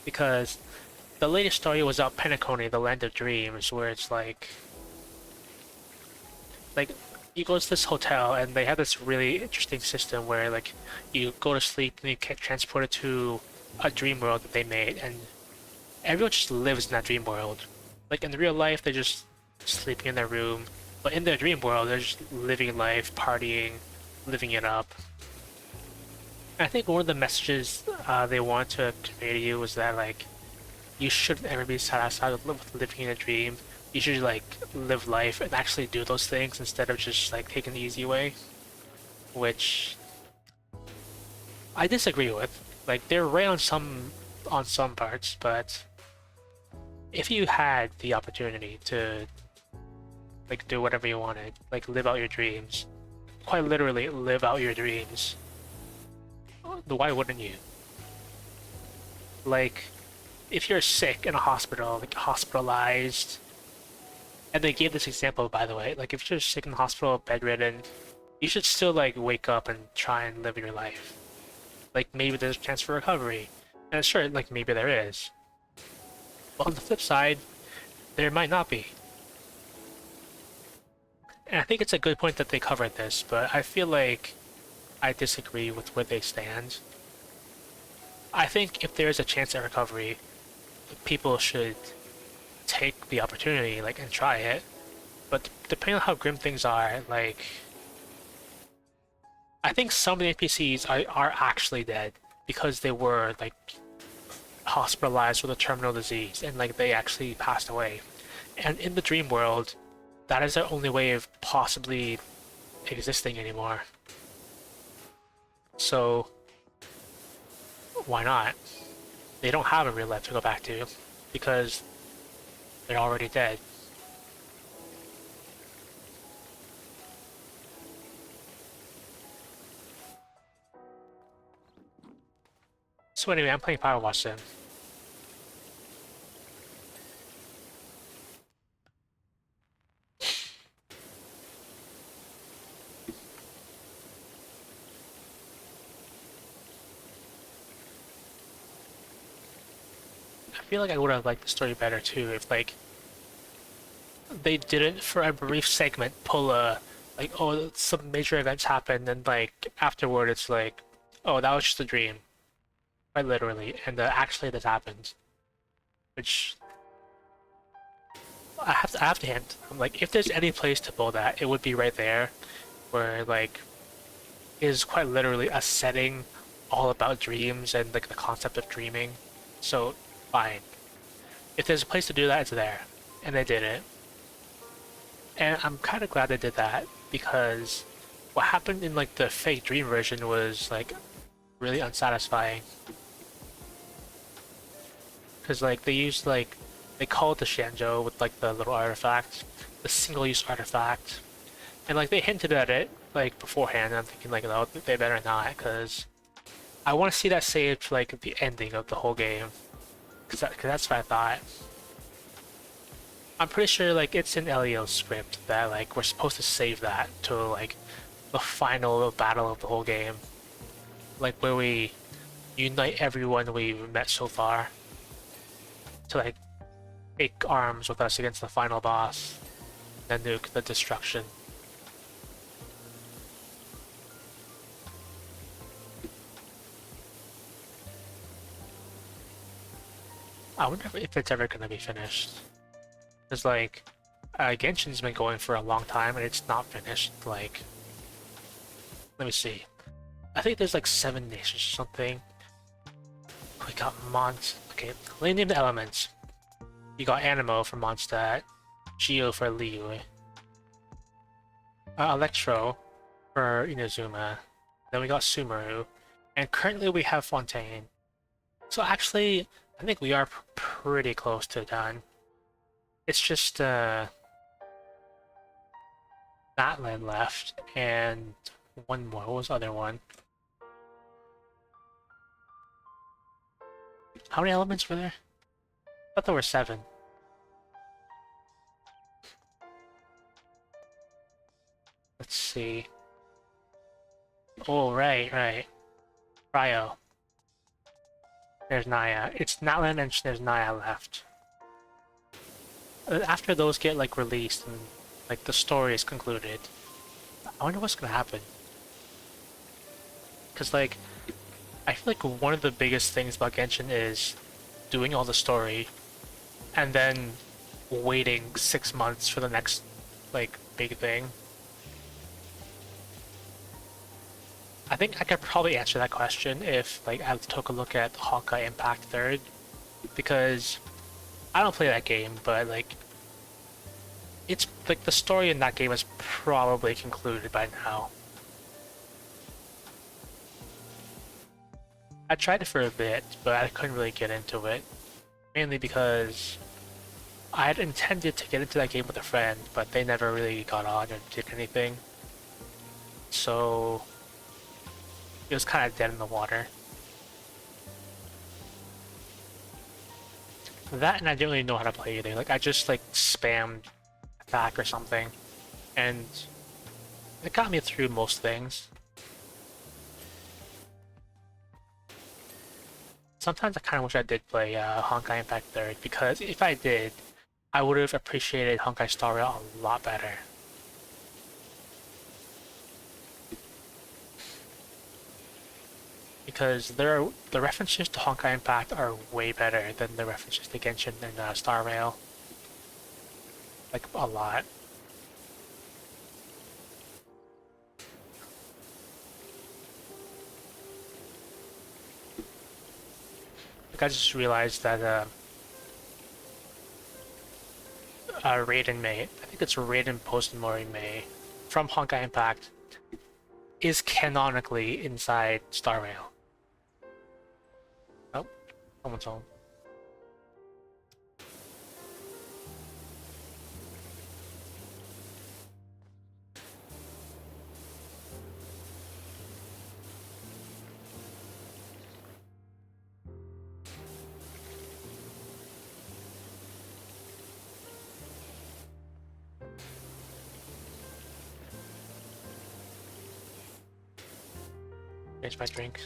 Because the latest story was about Penacony, the Land of Dreams, where it's like you go to this hotel and they have this really interesting system where like you go to sleep and you get transported to a dream world that they made, and everyone just lives in that dream world. Like in real life, they're just sleeping in their room, but in their dream world, they're just living life, partying, living it up. And I think one of the messages they want to convey to you was that like you shouldn't ever be satisfied with living in a dream. You should like live life and actually do those things instead of just like taking the easy way, which I disagree with. Like they're right on some parts, but if you had the opportunity to like do whatever you wanted, like live out your dreams, quite literally live out your dreams, why wouldn't you? Like, if you're sick in a hospital, like hospitalized, and they gave this example, by the way, like if you're sick in the hospital, bedridden, you should still like wake up and try and live your life. Like maybe there's a chance for recovery, and sure, like maybe there is. But on the flip side, there might not be. And I think it's a good point that they covered this, but I feel like I disagree with where they stand. I think if there is a chance at recovery, people should take the opportunity, like, and try it. But depending on how grim things are, like, I think some of the NPCs are actually dead because they were, like, hospitalized with a terminal disease and, like, they actually passed away. And in the dream world, that is their only way of possibly existing anymore. So, why not? They don't have a real life to go back to because they're already dead. So anyway, I'm playing Firewatch Sim. I feel like I would have liked the story better too if like they didn't for a brief segment pull a like, oh, some major events happened and like afterward it's like, oh, that was just a dream, quite literally, and actually this happened, which I have to hint. I'm like, if there's any place to pull that, it would be right there, where like is quite literally a setting all about dreams and like the concept of dreaming. So fine, if there's a place to do that, it's there, and they did it. And I'm kind of glad they did that because what happened in like the fake dream version was like really unsatisfying. Because like they used like they called the Shanjo with like the little artifact, the single-use artifact, and like they hinted at it like beforehand. And I'm thinking like, no, they better not, because I want to see that saved for like the ending of the whole game, cause that's what I thought. I'm pretty sure like it's in Elio's script that like we're supposed to save that to like the final battle of the whole game, like where we unite everyone we've met so far to like take arms with us against the final boss, then nuke the destruction. I wonder if it's ever gonna be finished. Cause like, Genshin's been going for a long time and it's not finished. Like, let me see. I think there's like 7 nations or something. We got Okay, let me name the elements. You got Anemo for Mondstadt, Geo for Liyue, Electro for Inazuma, then we got Sumeru, and currently we have Fontaine. So actually, I think we are pretty close to done. It's just Natlan left, and one more. What was the other one? How many elements were there? I thought there were 7. Let's see. Oh, right. Ryo. There's Naya. It's Natlan and there's Naya left. After those get like released and like the story is concluded, I wonder what's gonna happen. Cause like, I feel like one of the biggest things about Genshin is doing all the story and then waiting 6 months for the next like big thing. I think I could probably answer that question if like I took a look at Honkai Impact 3rd, because I don't play that game, but like it's like the story in that game is probably concluded by now. I tried it for a bit, but I couldn't really get into it, mainly because I had intended to get into that game with a friend, but they never really got on or did anything. So it was kind of dead in the water. That, and I didn't really know how to play either. Like I just like spammed attack or something, and it got me through most things. Sometimes I kind of wish I did play Honkai Impact 3rd, because if I did, I would have appreciated Honkai Star Rail a lot better. Because the references to Honkai Impact are way better than the references to Genshin and Star Rail. Like, a lot. Like, I just realized that Raiden Mei, I think it's Raiden Post-Mori Mei, from Honkai Impact, is canonically inside Star Rail. Oh, someone's home. Here's my drink.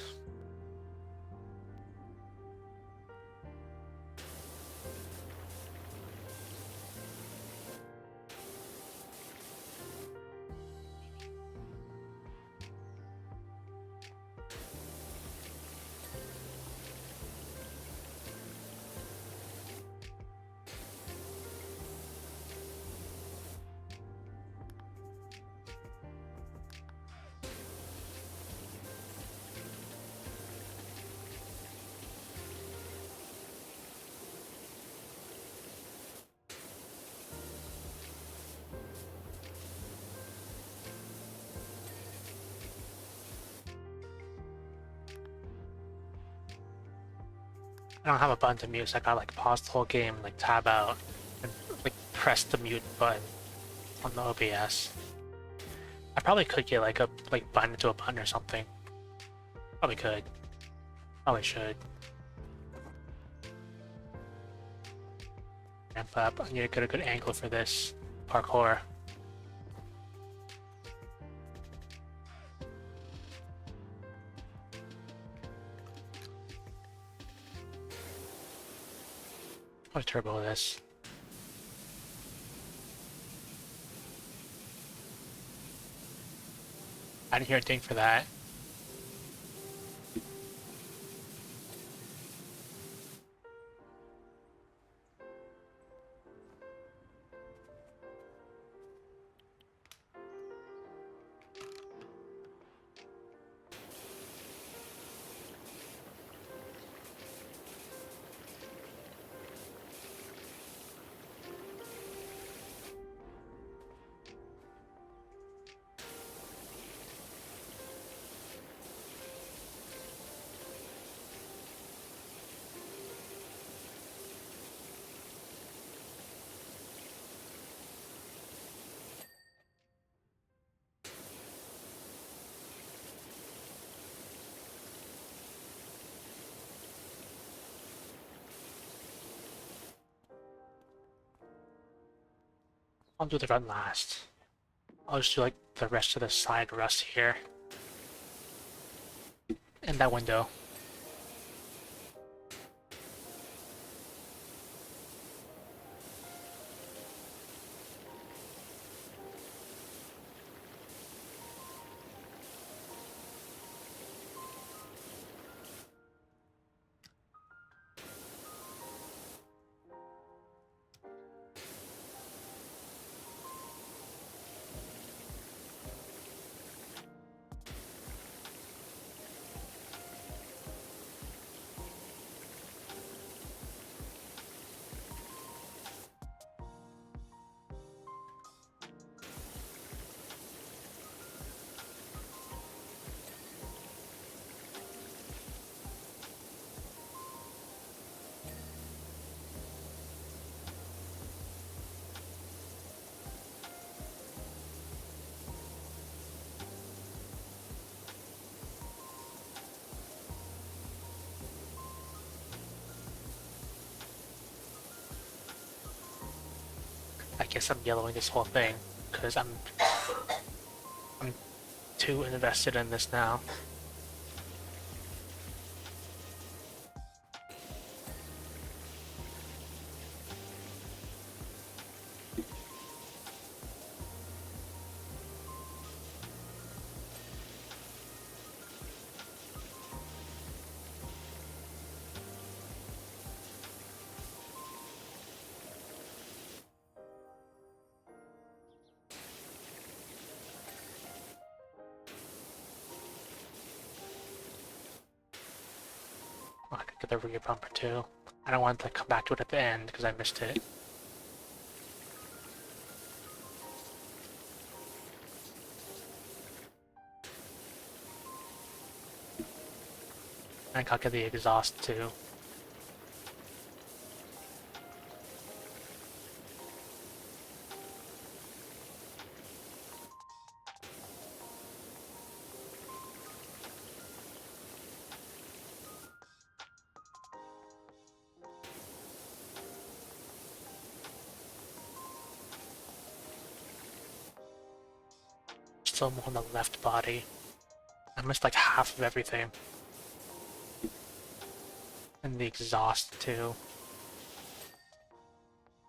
I don't have a button to mute, so I gotta like pause the whole game, like tab out, and like press the mute button on the OBS. I probably could get like a button to a button or something. Probably could. Probably should. Ramp up. I need to get a good angle for this parkour. I'll turbo this. I didn't hear a ding for that. I'll do the run last. I'll just do like the rest of the side rust here. In that window. I guess I'm yellowing this whole thing because I'm too invested in this now. Oh, I could get the rear bumper too. I don't want to come back to it at the end because I missed it. I think I'll get the exhaust too. Still more on the left body. I missed like half of everything. And the exhaust too.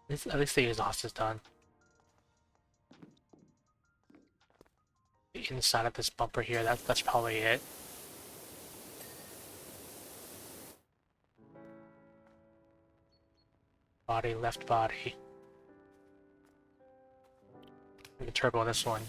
At least the exhaust is done. The inside of this bumper here, that's probably it. Body, left body. We can turbo this one.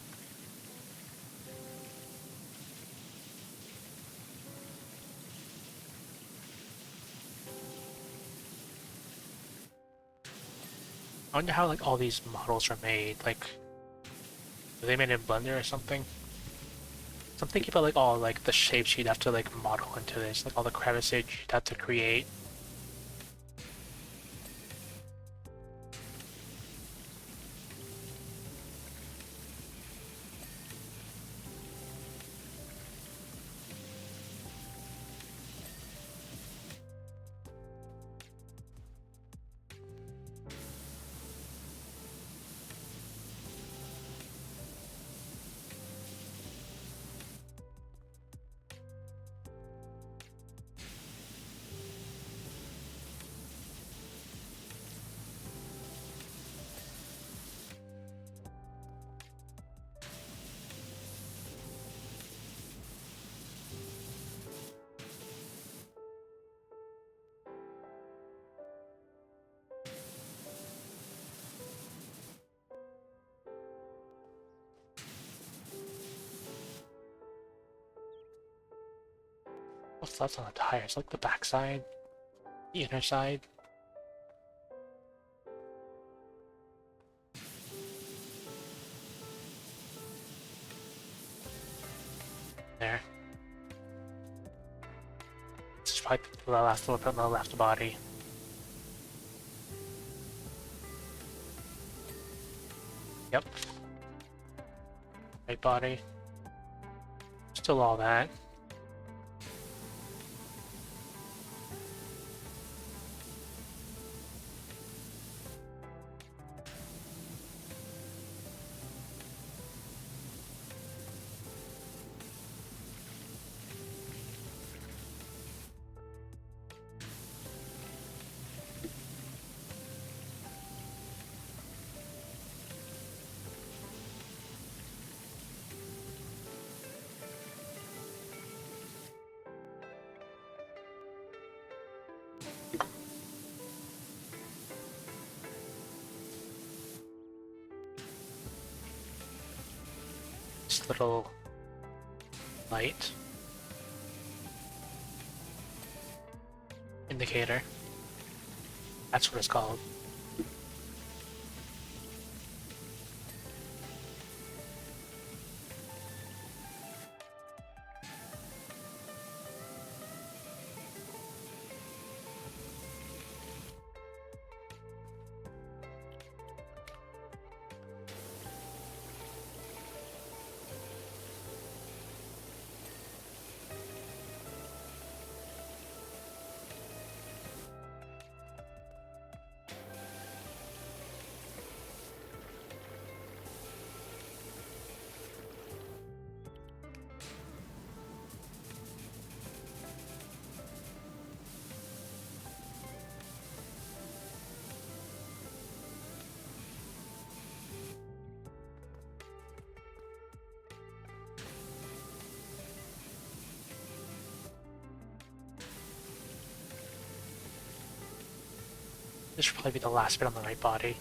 I wonder how like all these models are made. Like, are they made in Blender or something? So I'm thinking about like all like the shapes you'd have to like model into this, like all the crevices you'd have to create. What's that's on the tires? Like the back side, the inner side. There. This is probably the last little bit on the left body. Yep. Right body. Still all that. This little light indicator. That's what it's called. This should probably be the last bit on the right body.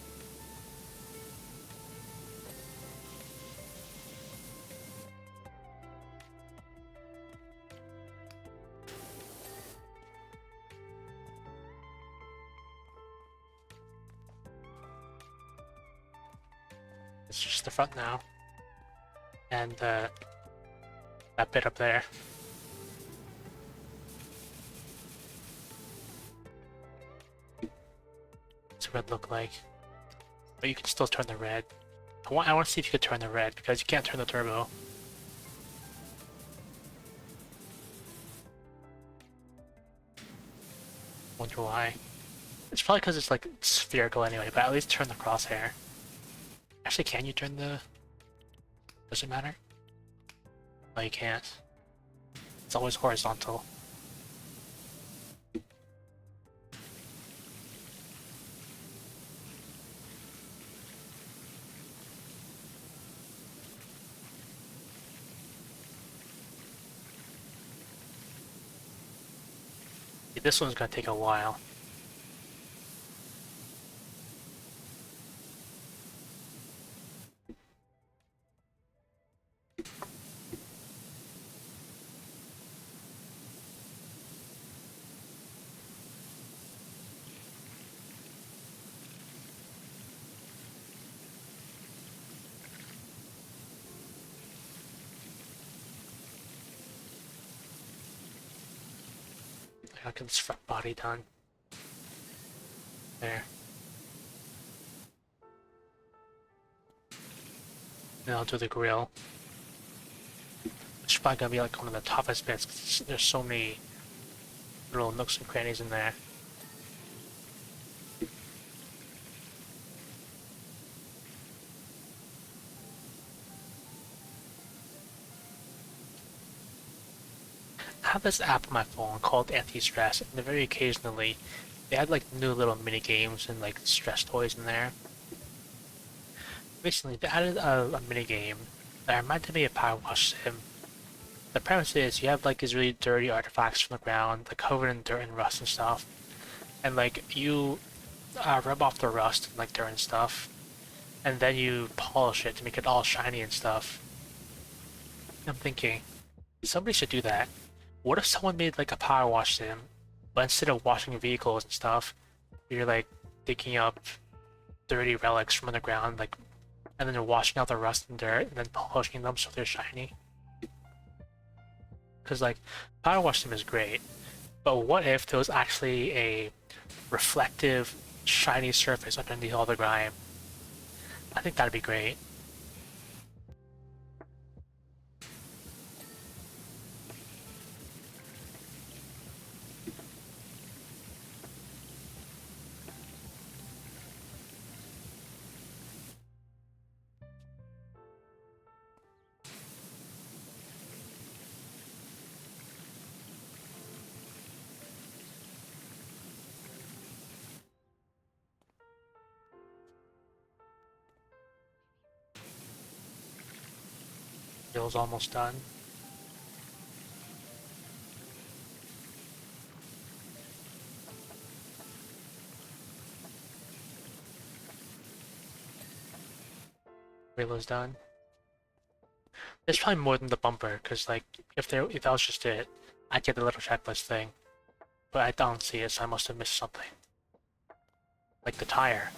It's just the front now. And that bit up there. What's the red look like? But you can still turn the red. I want to see if you could turn the red, because you can't turn the turbo. Wonder why. It's probably because it's like spherical anyway, but at least turn the crosshair. Actually, can you turn the... Does it matter? No, you can't. It's always horizontal. This one's gonna take a while. I got this front body done. There. Then I'll do the grill. Which is probably gonna be like one of the toughest bits, 'cause there's so many little nooks and crannies in there. I have this app on my phone called Anti-Stress, and very occasionally they add like new little mini games and like stress toys in there. Recently, they added a mini game that reminded me of Power Wash Sim. The premise is you have like these really dirty artifacts from the ground, like covered in dirt and rust and stuff, and like you rub off the rust and like dirt and stuff, and then you polish it to make it all shiny and stuff. I'm thinking somebody should do that. What if someone made like a power wash sim, but instead of washing vehicles and stuff, you're like digging up dirty relics from underground, like, and then you're washing out the rust and dirt, and then polishing them so they're shiny. Because like, power wash sim is great, but what if there was actually a reflective, shiny surface underneath all the grime? I think that'd be great. Bill's almost done. Relo's done. There's probably more than the bumper, because like if that was just it, I'd get the little checklist thing. But I don't see it, so I must have missed something. Like the tire.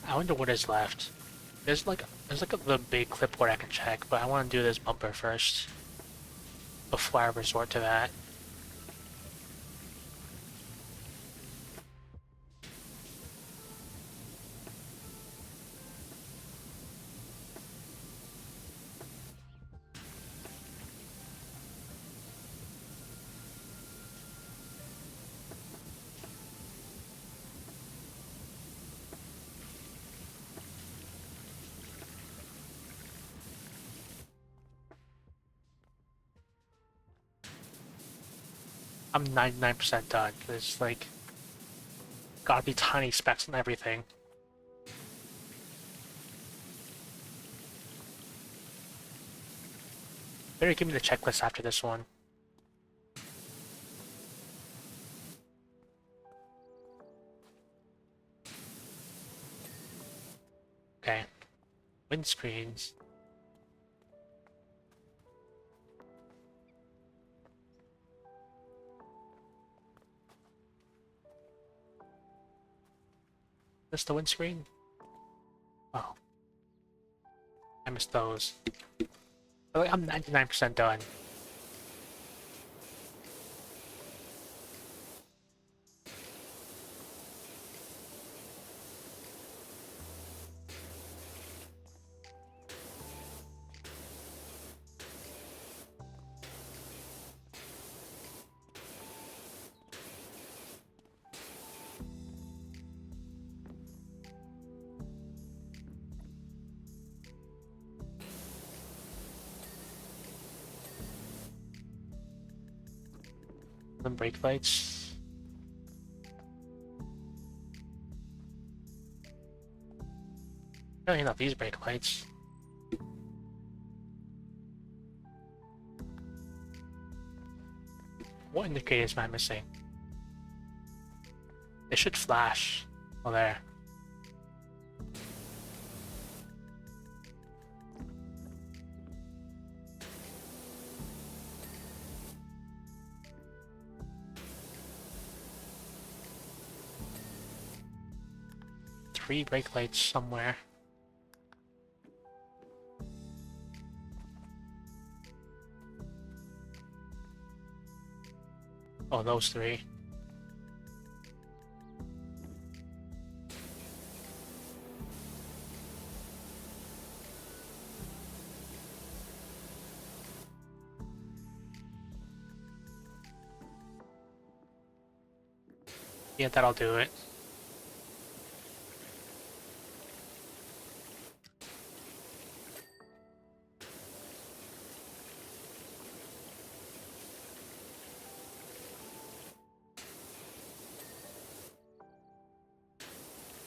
I wonder what is left. There's like the big clipboard I can check, but I want to do this bumper first before I resort to that. I'm 99% done. There's like gotta be tiny specks on everything. Better give me the checklist after this one. Okay. Windscreens. This the windscreen? Oh. I missed those. But like, I'm 99% done. The brake lights. Really not these brake lights. What indicators am I missing? They should flash. Oh, there. Three brake lights somewhere. Oh, those three. Yeah, that'll do it.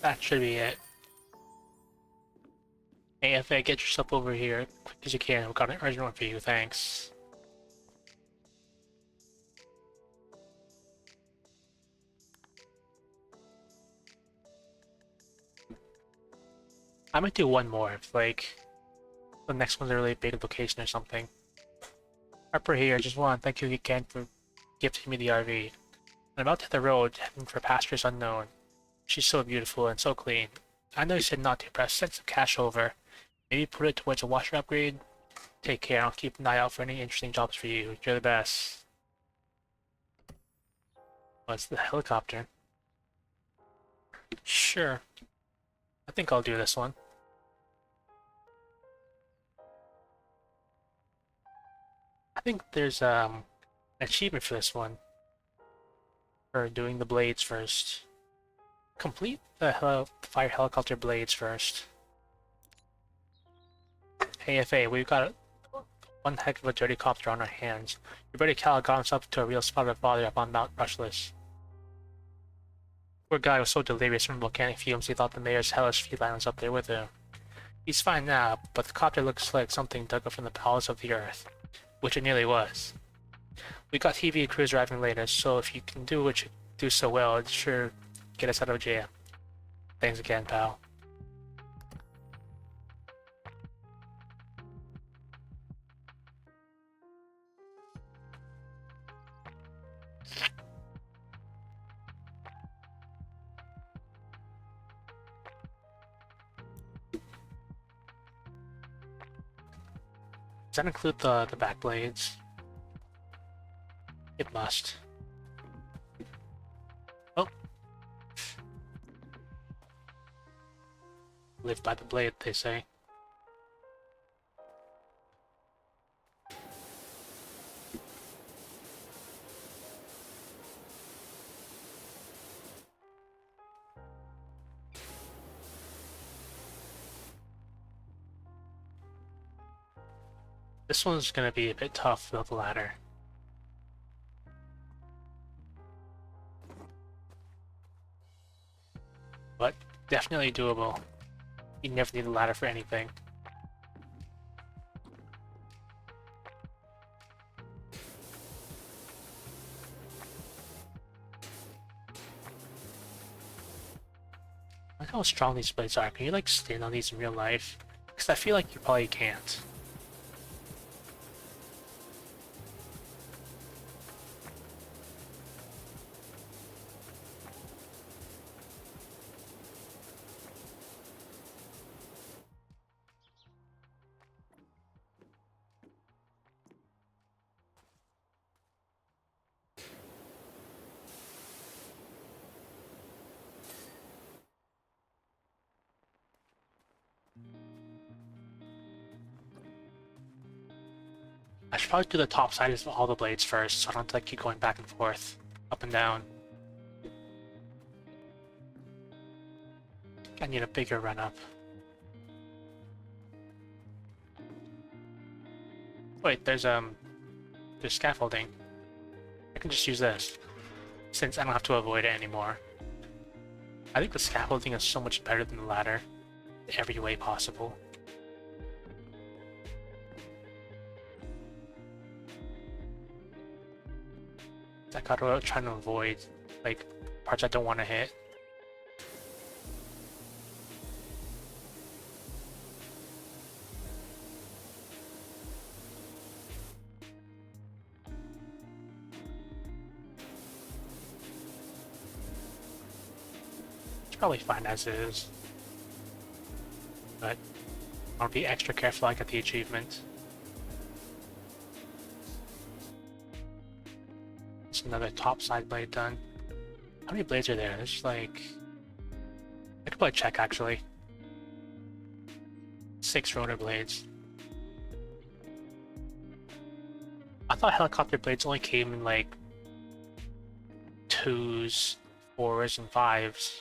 That should be it. AFA, get yourself over here quick as you can. We've got an urgent one for you, thanks. I might do one more if, like, the next one's a really big location or something. Harper here, just want to thank you again for gifting me the RV. I'm about to hit the road, heading for pastures unknown. She's so beautiful and so clean. I know you said not to, but I sent some cash over. Maybe put it towards a washer upgrade? Take care, I'll keep an eye out for any interesting jobs for you. You're the best. What's the helicopter? Sure. I think I'll do this one. I think there's an achievement for this one. For doing the blades first. Complete the fire helicopter blades first. Hey FA, we've got one heck of a dirty copter on our hands. Your buddy Cal got himself to a real spot of bother up on Mount Rushless. Poor guy was so delirious from volcanic fumes he thought the mayor's hellish feline was up there with him. He's fine now, but the copter looks like something dug up from the bowels of the earth. Which it nearly was. We got TV crews arriving later, so if you can do what you do so well, it'd sure get us out of jail. Thanks again, pal. Does that include the back blades? It must. Oh. Live by the blade, they say. This one's gonna be a bit tough without the ladder. But definitely doable. You never need a ladder for anything. Look how strong these blades are. Can you like stand on these in real life? Because I feel like you probably can't. I should probably do the top side of all the blades first, so I don't have to like, keep going back and forth, up and down. I need a bigger run up. Wait, there's scaffolding. I can just use this, since I don't have to avoid it anymore. I think the scaffolding is so much better than the ladder, in every way possible. I gotta try to avoid, like, parts I don't want to hit. It's probably fine as is. But I'll be extra careful I get the achievement. It's another top side blade done. How many blades are there? There's like... I could probably check actually. 6 rotor blades. I thought helicopter blades only came in like 2s, 4s, and 5s.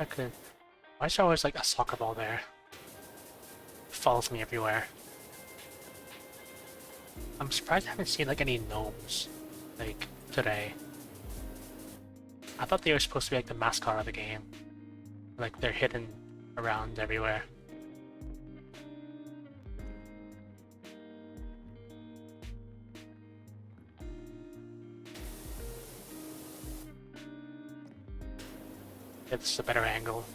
I could. Why is there always like a soccer ball there? It follows me everywhere. I'm surprised I haven't seen like any gnomes like today. I thought they were supposed to be like the mascot of the game. Like they're hidden around everywhere. It's a better angle.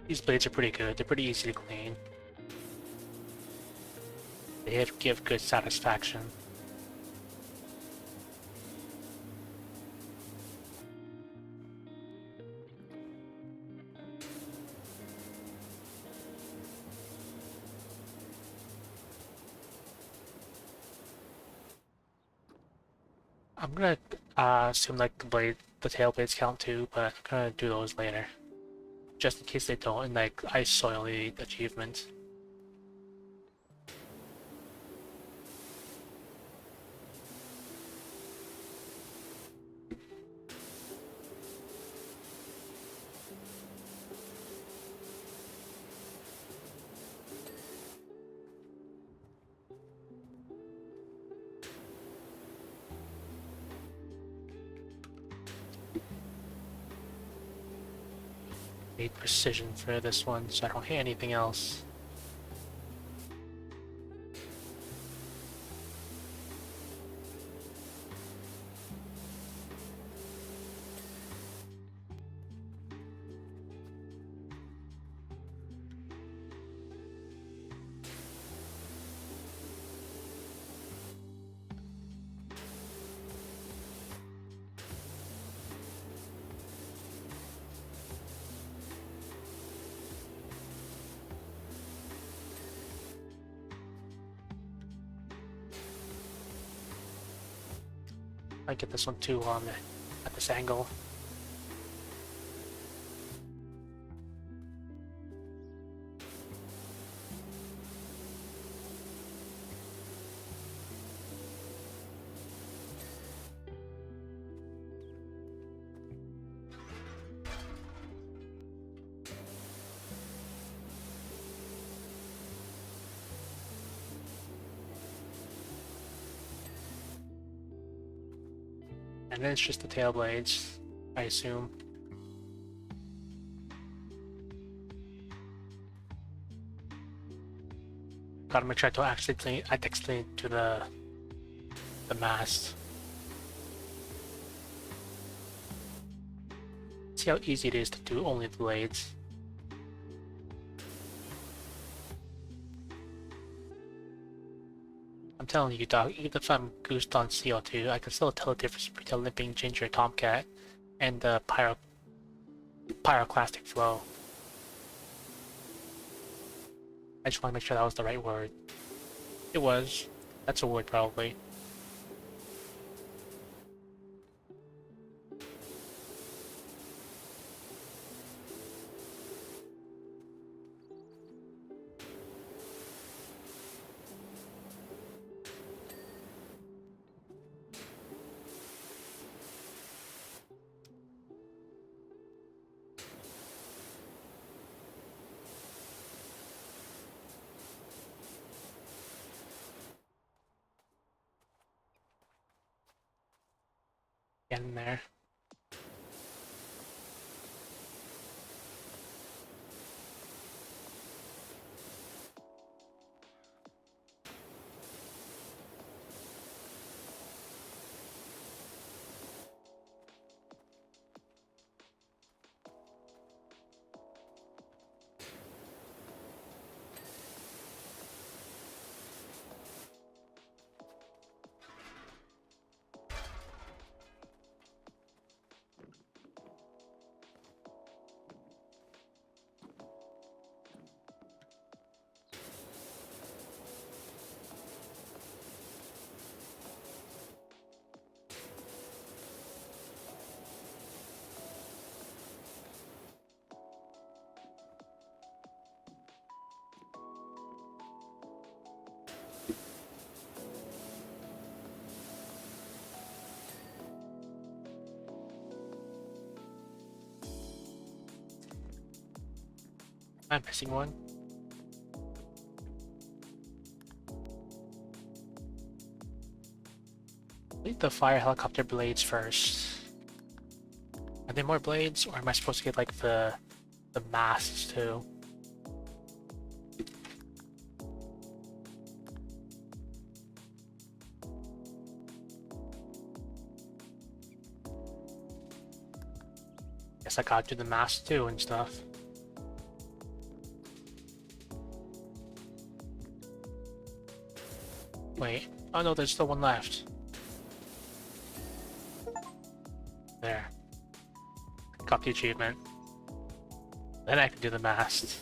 These blades are pretty good. They're pretty easy to clean. They give good satisfaction. I'm gonna assume like the tail blades count too, but I'm gonna do those later. Just in case they don't, and like I soil the achievement. Need precision for this one, so I don't hit anything else. I get this one too on at this angle. And then it's just the tail blades, I assume. Gotta make sure I don't accidentally to the mast. See how easy it is to do only the blades. I'm telling you, dog, even if I'm goosed on CO2, I can still tell the difference between the Limping Ginger Tomcat and the Pyroclastic Flow. I just want to make sure that was the right word. It was. That's a word, probably. Getting there. I'm missing one. Need the fire helicopter blades first. Are there more blades, or am I supposed to get like the masts too? Guess I gotta do the mask too and stuff. Wait. Oh no, there's still one left. There. Got the achievement. Then I can do the mast.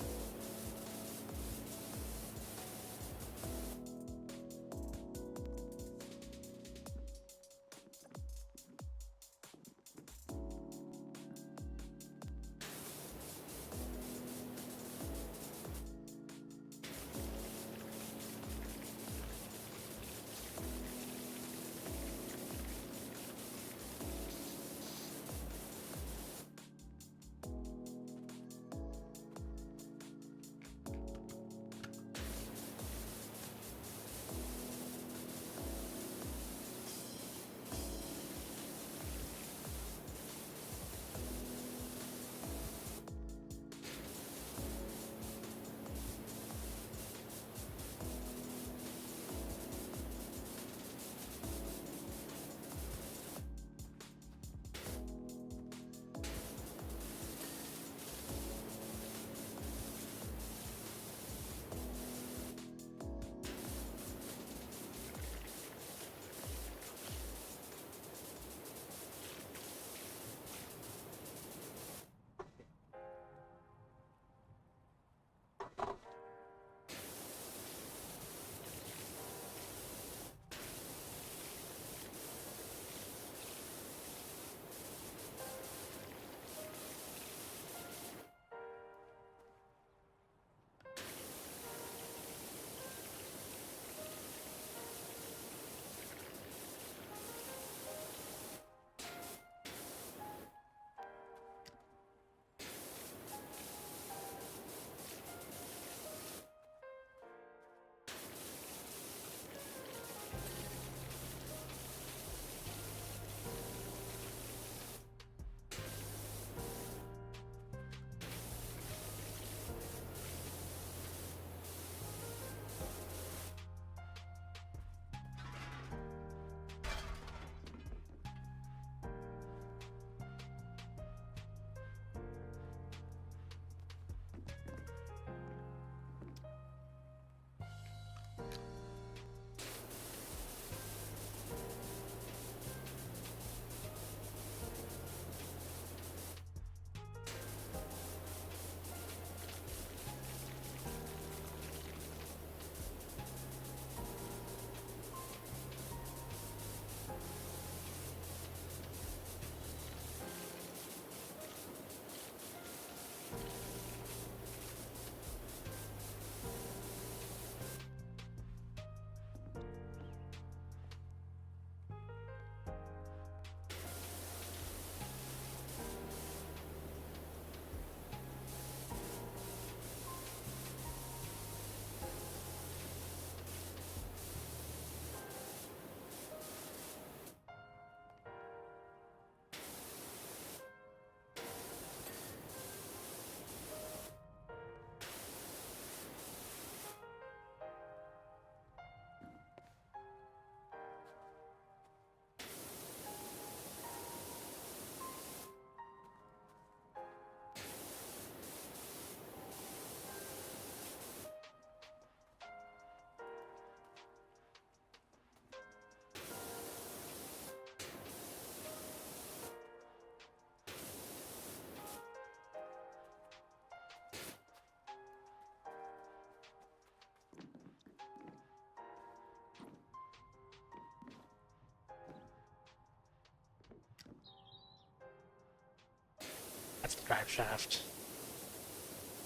That's the drive shaft.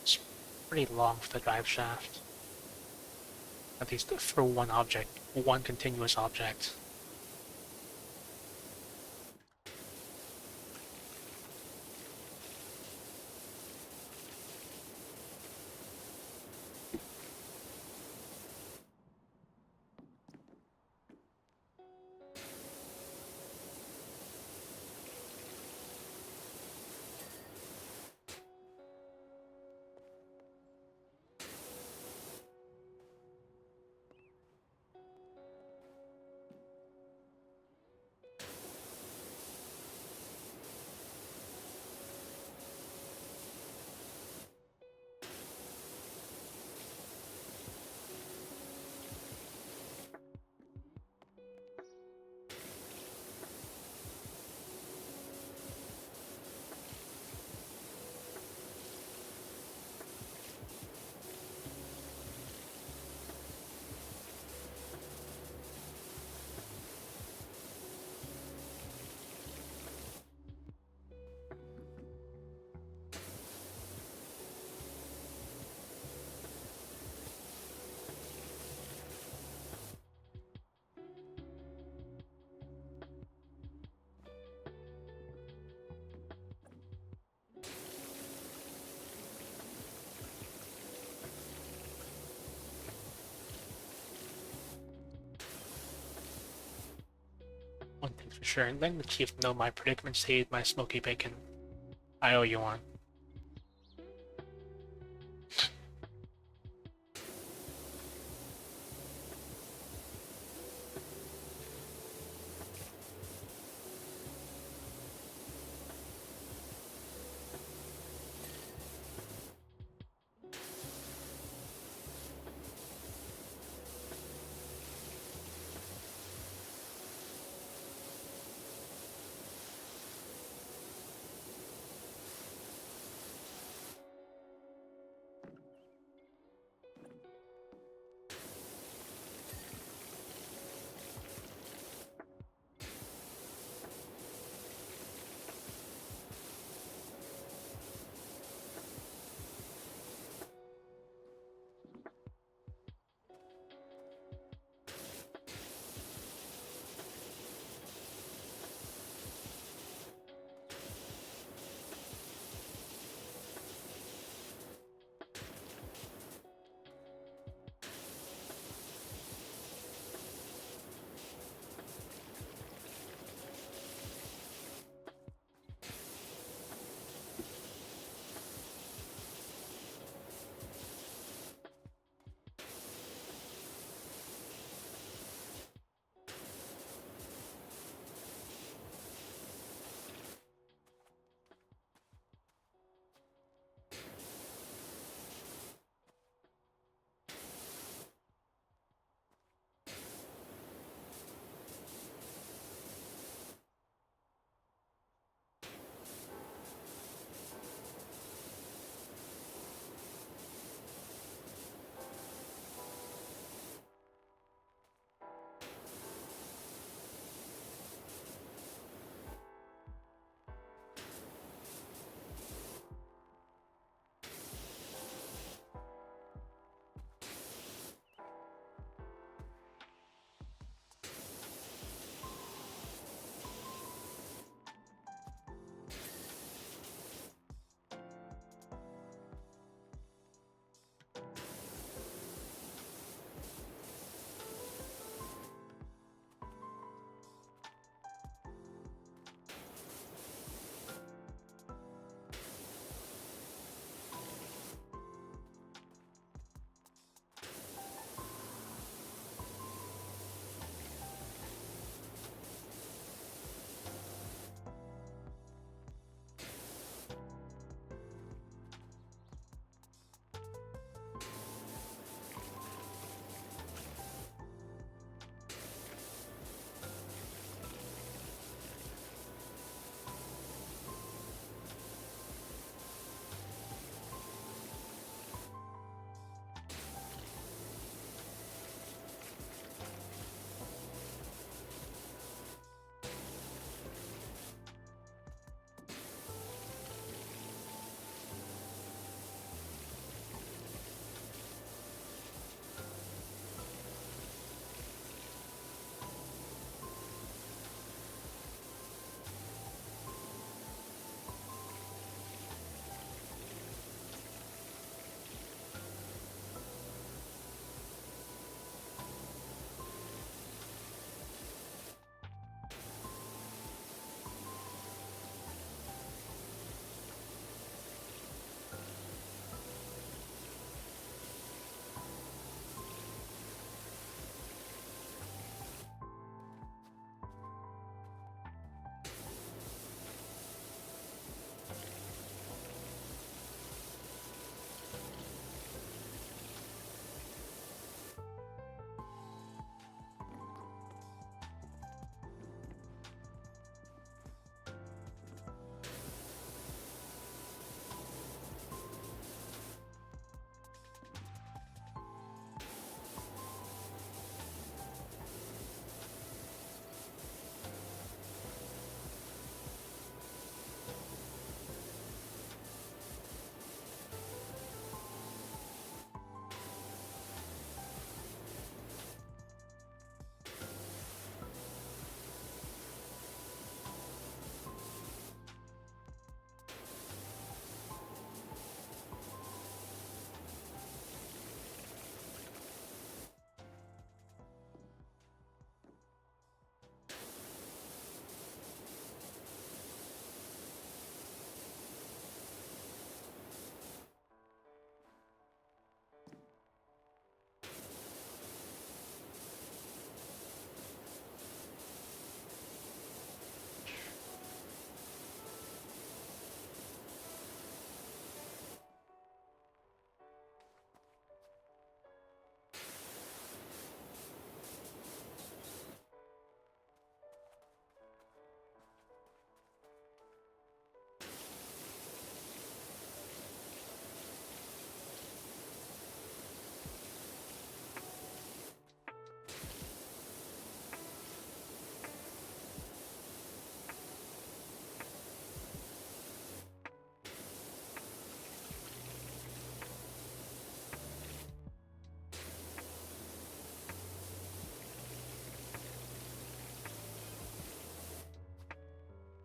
It's pretty long for the drive shaft. At least for one object, one continuous object. for sure. And letting the chief know my predicament saved my smoky bacon. I owe you one.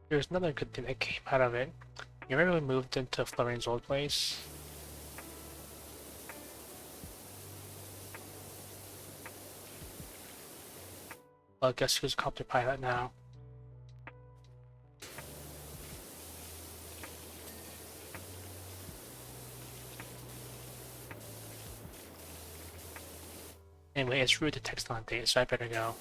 There's another good thing that came out of it. You remember we moved into Florian's old place? Well, guess who's copter pilot now? Anyway, it's rude to text on date, so I better go.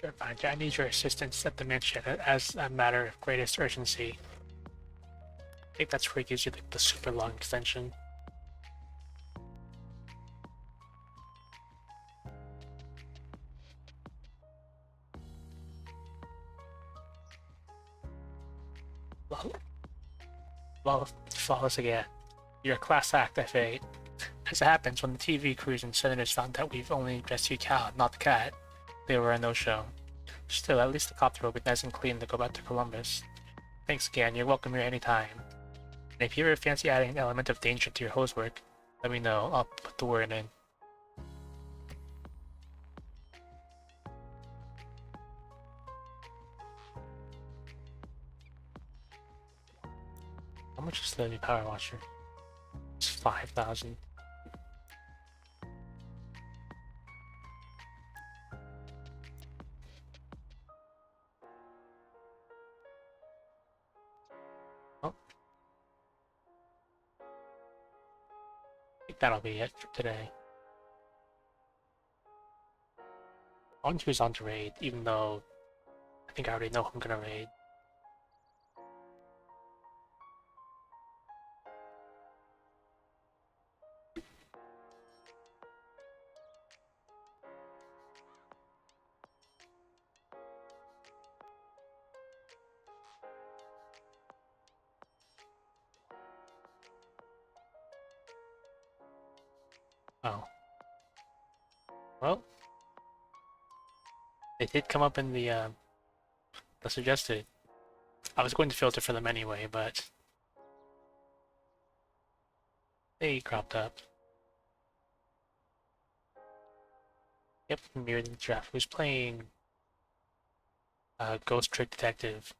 Sure, fine. I need your assistance at the mission as a matter of greatest urgency. I think that's where it gives you the super long extension. Well, flawless again. You're a class act, FA. As it happens, when the TV crews and senators found that we've only rescued Cal, not the cat, they were a no-show. Still, at least the copter will be nice and clean to go back to Columbus. Thanks again, you're welcome here anytime. And if you ever fancy adding an element of danger to your hose work, let me know, I'll put the word in. How much is the new power washer? It's 5,000. Oh. I think that'll be it for today. I want to choose on to raid, even though I think I already know who I'm gonna raid. Oh. Well, it did come up in the suggested. I was going to filter for them anyway, but they cropped up. Yep, Mirrored the Giraffe, who's playing Ghost Trick Detective.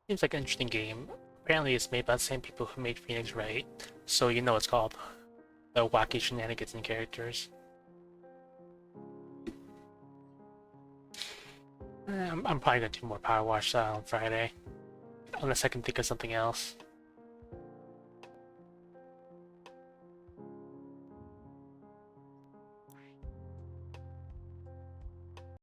Seems like an interesting game. Apparently it's made by the same people who made Phoenix Wright, so you know it's called the wacky shenanigans and characters. I'm probably gonna do more Power Wash on Friday, unless I can think of something else.